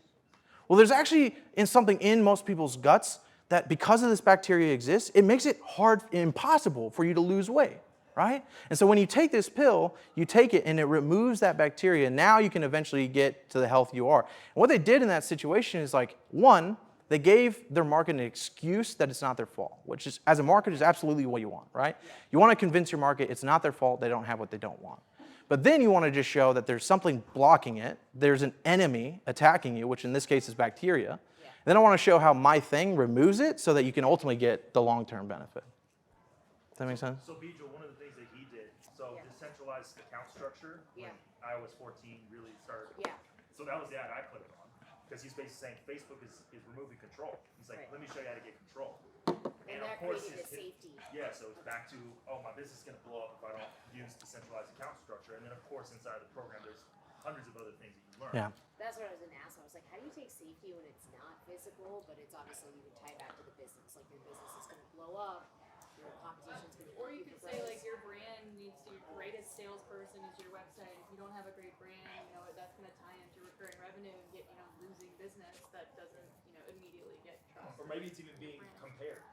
Well, there's actually something in most people's guts that because of this bacteria exists, it makes it hard, impossible for you to lose weight, right? And so when you take this pill, you take it and it removes that bacteria. Now you can eventually get to the health you are. And what they did in that situation is like, one, they gave their market an excuse that it's not their fault, which is, as a marketer, is absolutely what you want, right? You want to convince your market it's not their fault, they don't have what they don't want. But then you want to just show that there's something blocking it, there's an enemy attacking you, which in this case is bacteria. Yeah. Then I want to show how my thing removes it so that you can ultimately get the long-term benefit. Does that make sense? So Bijo, one of the things that he did, decentralized account structure, when iOS 14 really started. Yeah. So that was the ad I clicked on. Because he's basically saying Facebook is removing control. He's like, let me show you how to get control. And that created a safety. Yeah, so it's back to, my business is going to blow up if I don't use decentralized account structure. And then, of course, inside of the program, there's hundreds of other things that you learn. Yeah. That's what I was going to ask. I was like, how do you take safety when it's not physical, but it's obviously you can tie back to the business? Like your business is going to blow up, your competition's going to Or you could say like your brand needs to, your greatest salesperson is your website. If you don't have a great brand, that's going to tie into recurring revenue and get, losing business that doesn't, immediately get trust. Or maybe it's even being compared.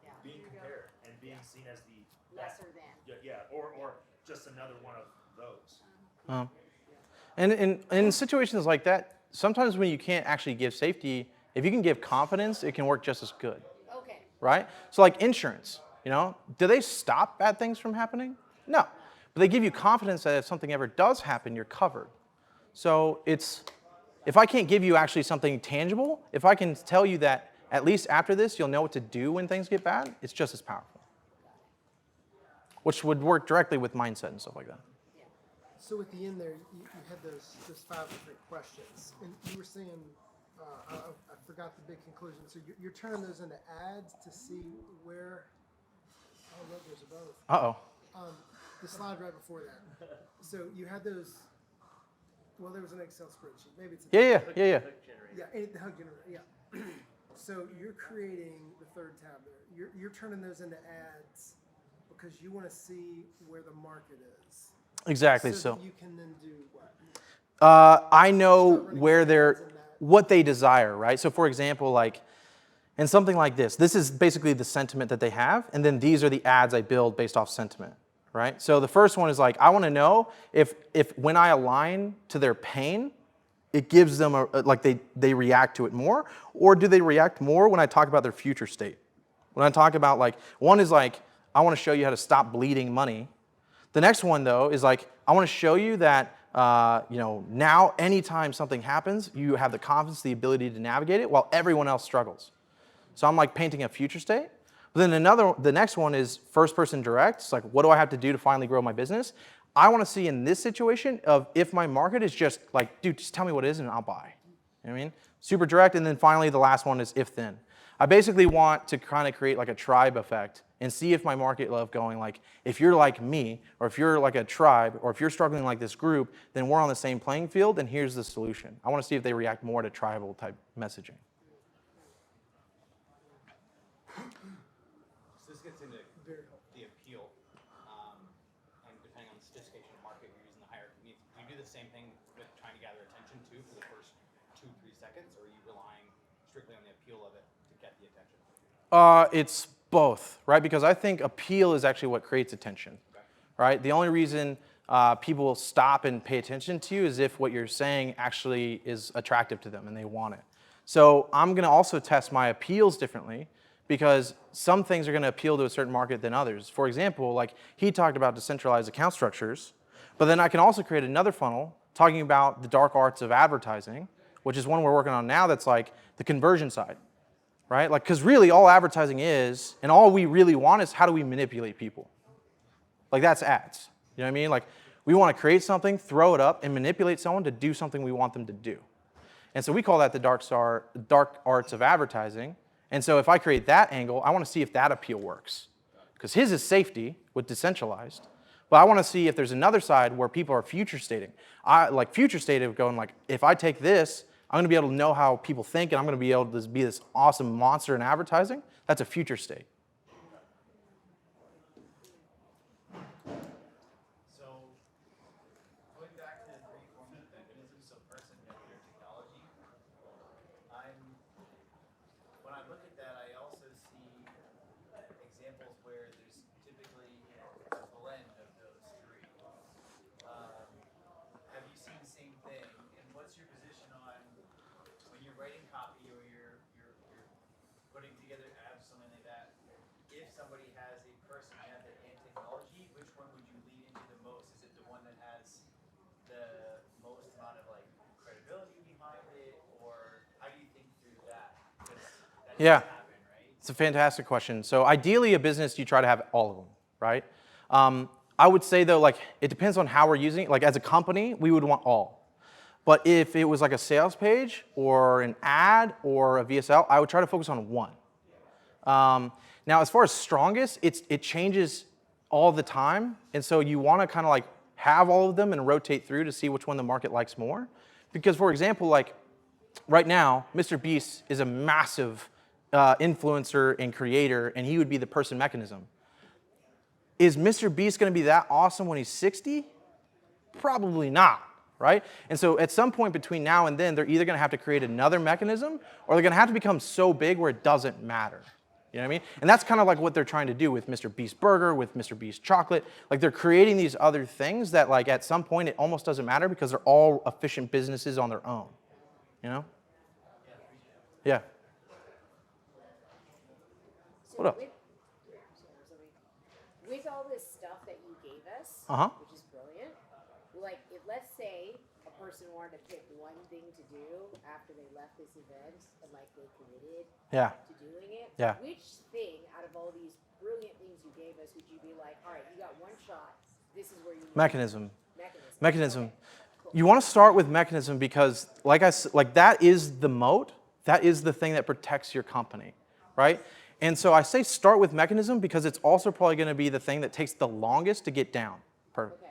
Yeah. Being compared and being seen as the lesser than. Yeah, or just another one of those. And in situations like that, sometimes when you can't actually give safety, if you can give confidence, it can work just as good, Okay. right? So like insurance, do they stop bad things from happening? No, but they give you confidence that if something ever does happen, you're covered. So if I can't give you actually something tangible, if I can tell you that at least after this, you'll know what to do when things get bad, it's just as powerful. Which would work directly with mindset and stuff like that. So at the end there, you had those 5 different questions, and you were saying, I forgot the big conclusion. So you're turning those into ads to see where. Oh look, there's a both. Uh-oh. The slide right before that. So you had those. Well, there was an Excel spreadsheet. Maybe it's. Yeah. Hook generator. Yeah, the hug generator. Yeah. So you're creating the third tab there. You're turning those into ads because you want to see where the market is. Exactly. So So that you can then do what? I know what they desire, right? So for example, like, in something like this is basically the sentiment that they have, and then these are the ads I build based off sentiment, right? So the first one is like, I want to know if when I align to their pain, it gives them they react to it more, or do they react more when I talk about their future state? When I talk about like, one is like, I want to show you how to stop bleeding money. The next one though is like, I want to show you that now anytime something happens, you have the confidence, the ability to navigate it while everyone else struggles. So I'm like painting a future state. But then the next one is first person direct. It's like, what do I have to do to finally grow my business? I want to see in this situation of if my market is just like, dude, just tell me what it is and I'll buy. You know what I mean? Super direct. And then finally, the last one is if then. I basically want to kind of create like a tribe effect and see if my market love going like, if you're like me, or if you're like a tribe, or if you're struggling like this group, then we're on the same playing field and here's the solution. I want to see if they react more to tribal type messaging. So this gets into the appeal, and depending on the sophistication of market you're using the hierarchy needs. Do you do the same thing with trying to gather attention too for the first 2-3 seconds, or are you relying strictly on the appeal of it to get the attention? It's both, right? Because I think appeal is actually what creates attention, right? The only reason people will stop and pay attention to you is if what you're saying actually is attractive to them and they want it. So I'm going to also test my appeals differently because some things are going to appeal to a certain market than others. For example, like he talked about decentralized account structures, but then I can also create another funnel talking about the dark arts of advertising, which is one we're working on now that's like the conversion side. Right? Like, because really all advertising is, and all we really want is how do we manipulate people? Like that's ads. You know what I mean? Like we want to create something, throw it up, and manipulate someone to do something we want them to do. And so we call that the dark arts of advertising. And so if I create that angle, I want to see if that appeal works. Because his is safety with decentralized. But I want to see if there's another side where people are future stating. Like future stating going like, if I take this, I'm going to be able to know how people think, and I'm going to be able to be this awesome monster in advertising. That's a future state. So, going back to the 3 formative mechanisms of person, behavior, technology, when I look at that, I also see examples where there's typically a blend of those 3. Have you seen the same thing? And what's your position on when you're writing copy or you're putting together apps, something like that? If somebody has a person method and technology, which one would you lean into the most? Is it the one that has the most amount of like credibility behind it, or how do you think through that? Because that Yeah. doesn't happen, right? It's a fantastic question. So ideally a business, you try to have all of them, right? I would say though, like it depends on how we're using it. Like as a company, we would want all. But if it was like a sales page or an ad or a VSL, I would try to focus on one. Now, as far as strongest, it changes all the time. And so you want to kind of like have all of them and rotate through to see which one the market likes more. Because for example, like right now, Mr. Beast is a massive influencer and creator, and he would be the person mechanism. Is Mr. Beast going to be that awesome when he's 60? Probably not. Right? And so at some point between now and then, they're either going to have to create another mechanism or they're going to have to become so big where it doesn't matter. You know what I mean? And that's kind of like what they're trying to do with Mr. Beast Burger, with Mr. Beast Chocolate. Like they're creating these other things that like at some point it almost doesn't matter because they're all efficient businesses on their own. you know? Yeah. So What up? With all this stuff that you gave us, Uh-huh. which is brilliant, like if let's say a person wanted to pick one thing to do after they left this event and like they committed Yeah. to doing it, Yeah. which thing out of all these brilliant things you gave us would you be like, all right, you got one shot, this is where you need Mechanism. Mechanism. Mechanism. You want to start with mechanism because, like that is the moat. That is the thing that protects your company, right? And so I say start with mechanism because it's also probably going to be the thing that takes the longest to get down. Perfect. Okay.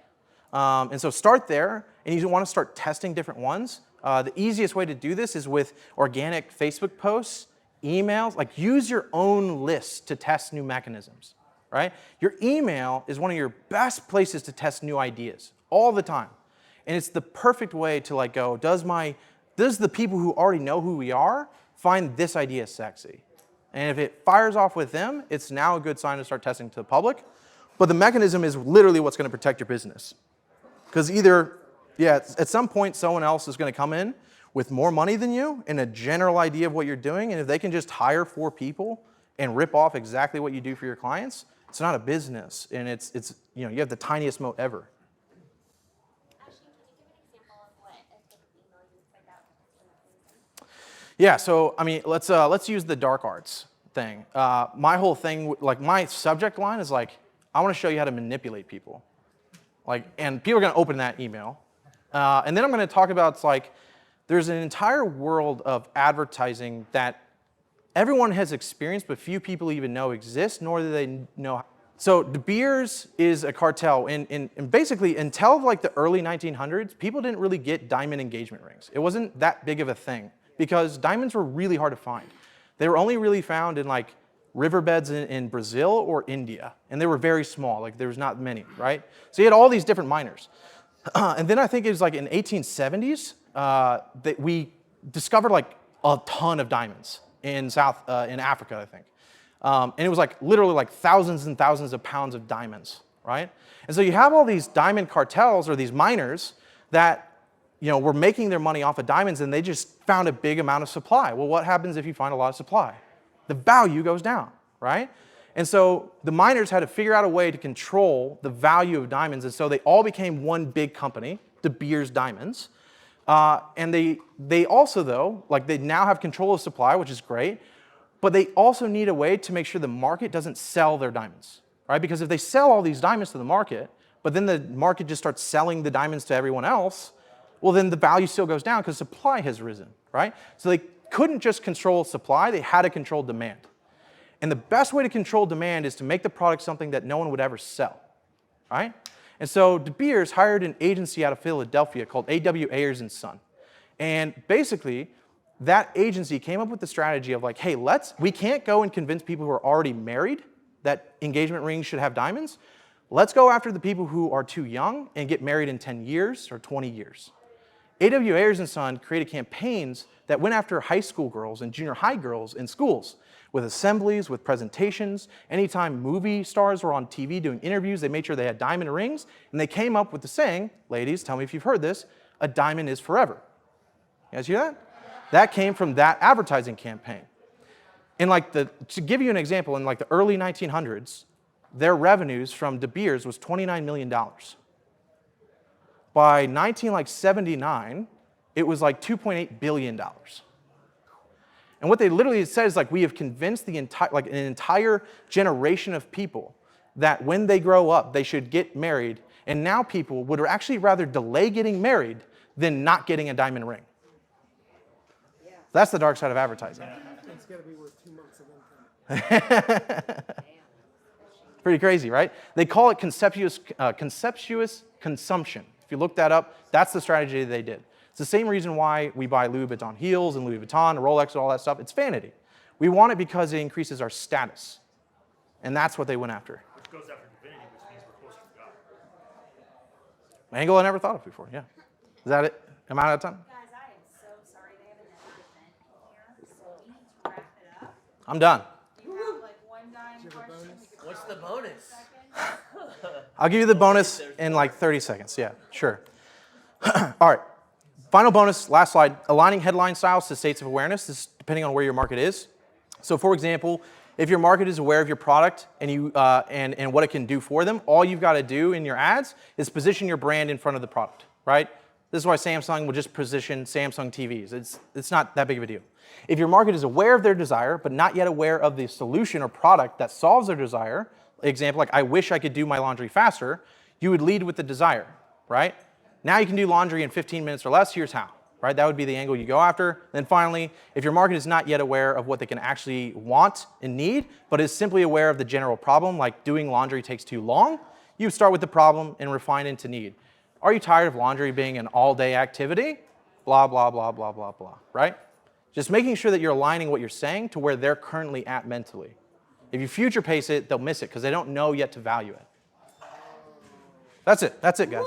And so start there, and you want to start testing different ones. The easiest way to do this is with organic Facebook posts, emails. Like use your own list to test new mechanisms, right? Your email is one of your best places to test new ideas all the time. And it's the perfect way to like go, does the people who already know who we are find this idea sexy? And if it fires off with them, it's now a good sign to start testing to the public. But the mechanism is literally what's going to protect your business. Because either, at some point someone else is going to come in with more money than you and a general idea of what you're doing, and if they can just hire 4 people and rip off exactly what you do for your clients, it's not a business, and it's you have the tiniest moat ever. Ashton, can you give an example of what a typical email you would send out to customers? Yeah, so I mean, let's use the dark arts thing. My whole thing, like my subject line is like, I want to show you how to manipulate people. And people are going to open that email. And then I'm going to talk about, it's like, there's an entire world of advertising that everyone has experienced, but few people even know exists, nor do they know. So De Beers is a cartel, and basically until like the early 1900s, people didn't really get diamond engagement rings. It wasn't that big of a thing because diamonds were really hard to find. They were only really found in like riverbeds in Brazil or India, and they were very small, like there was not many, right? So you had all these different miners. And then I think it was like in 1870s that we discovered like a ton of diamonds in Africa, I think. And it was like literally like thousands and thousands of pounds of diamonds, right? And so you have all these diamond cartels or these miners that were making their money off of diamonds, and they just found a big amount of supply. Well, what happens if you find a lot of supply? The value goes down, right? And so the miners had to figure out a way to control the value of diamonds, and so they all became one big company, De Beers Diamonds. And they also, though, like they now have control of supply, which is great, but they also need a way to make sure the market doesn't sell their diamonds, right? Because if they sell all these diamonds to the market, but then the market just starts selling the diamonds to everyone else, well, then the value still goes down because supply has risen, right? So they couldn't just control supply, they had to control demand. And the best way to control demand is to make the product something that no one would ever sell, right? And so De Beers hired an agency out of Philadelphia called A.W. Ayers & Son. And basically, that agency came up with the strategy of like, hey, we can't go and convince people who are already married that engagement rings should have diamonds. Let's go after the people who are too young and get married in 10 years or 20 years. A.W. Ayers & Son created campaigns that went after high school girls and junior high girls in schools with assemblies, with presentations. Anytime movie stars were on TV doing interviews, they made sure they had diamond rings, and they came up with the saying, ladies, tell me if you've heard this, a diamond is forever. You guys hear that? That came from that advertising campaign. In to give you an example, in like the early 1900s, their revenues from De Beers was $29 million. By 1979, it was like $2.8 billion. And what they literally said is like, we have convinced an entire generation of people that when they grow up, they should get married. And now people would actually rather delay getting married than not getting a diamond ring. Yeah. That's the dark side of advertising. It's got to be worth 2 months of income. Pretty crazy, right? They call it conceptuous consumption. If you look that up, that's the strategy they did. It's the same reason why we buy Louis Vuitton heels and Louis Vuitton, Rolex, and all that stuff. It's vanity. We want it because it increases our status. And that's what they went after. Which goes after divinity, which means we're closer to God. Angle I never thought of before, yeah. Is that it? Am I out of time? Guys, I am so sorry they have another event in here, so we need to wrap it up. I'm done. You have like one dime you have a question. bonus? We could What's talk the about in a bonus? second. I'll give you the bonus in like 30 seconds. Yeah, sure. All right. Final bonus, last slide, aligning headline styles to states of awareness. This is depending on where your market is. So for example, if your market is aware of your product and, and what it can do for them, all you've got to do in your ads is position your brand in front of the product, right? This is why Samsung will just position Samsung TVs. It's not that big of a deal. If your market is aware of their desire, but not yet aware of the solution or product that solves their desire, example, like I wish I could do my laundry faster, you would lead with the desire, right? Now you can do laundry in 15 minutes or less, here's how, right? That would be the angle you go after. Then finally, if your market is not yet aware of what they can actually want and need, but is simply aware of the general problem, like doing laundry takes too long, you start with the problem and refine into need. Are you tired of laundry being an all-day activity? Blah, blah, blah, blah, blah, blah, right? Just making sure that you're aligning what you're saying to where they're currently at mentally. If you future pace it, they'll miss it because they don't know yet to value it. That's it, guys.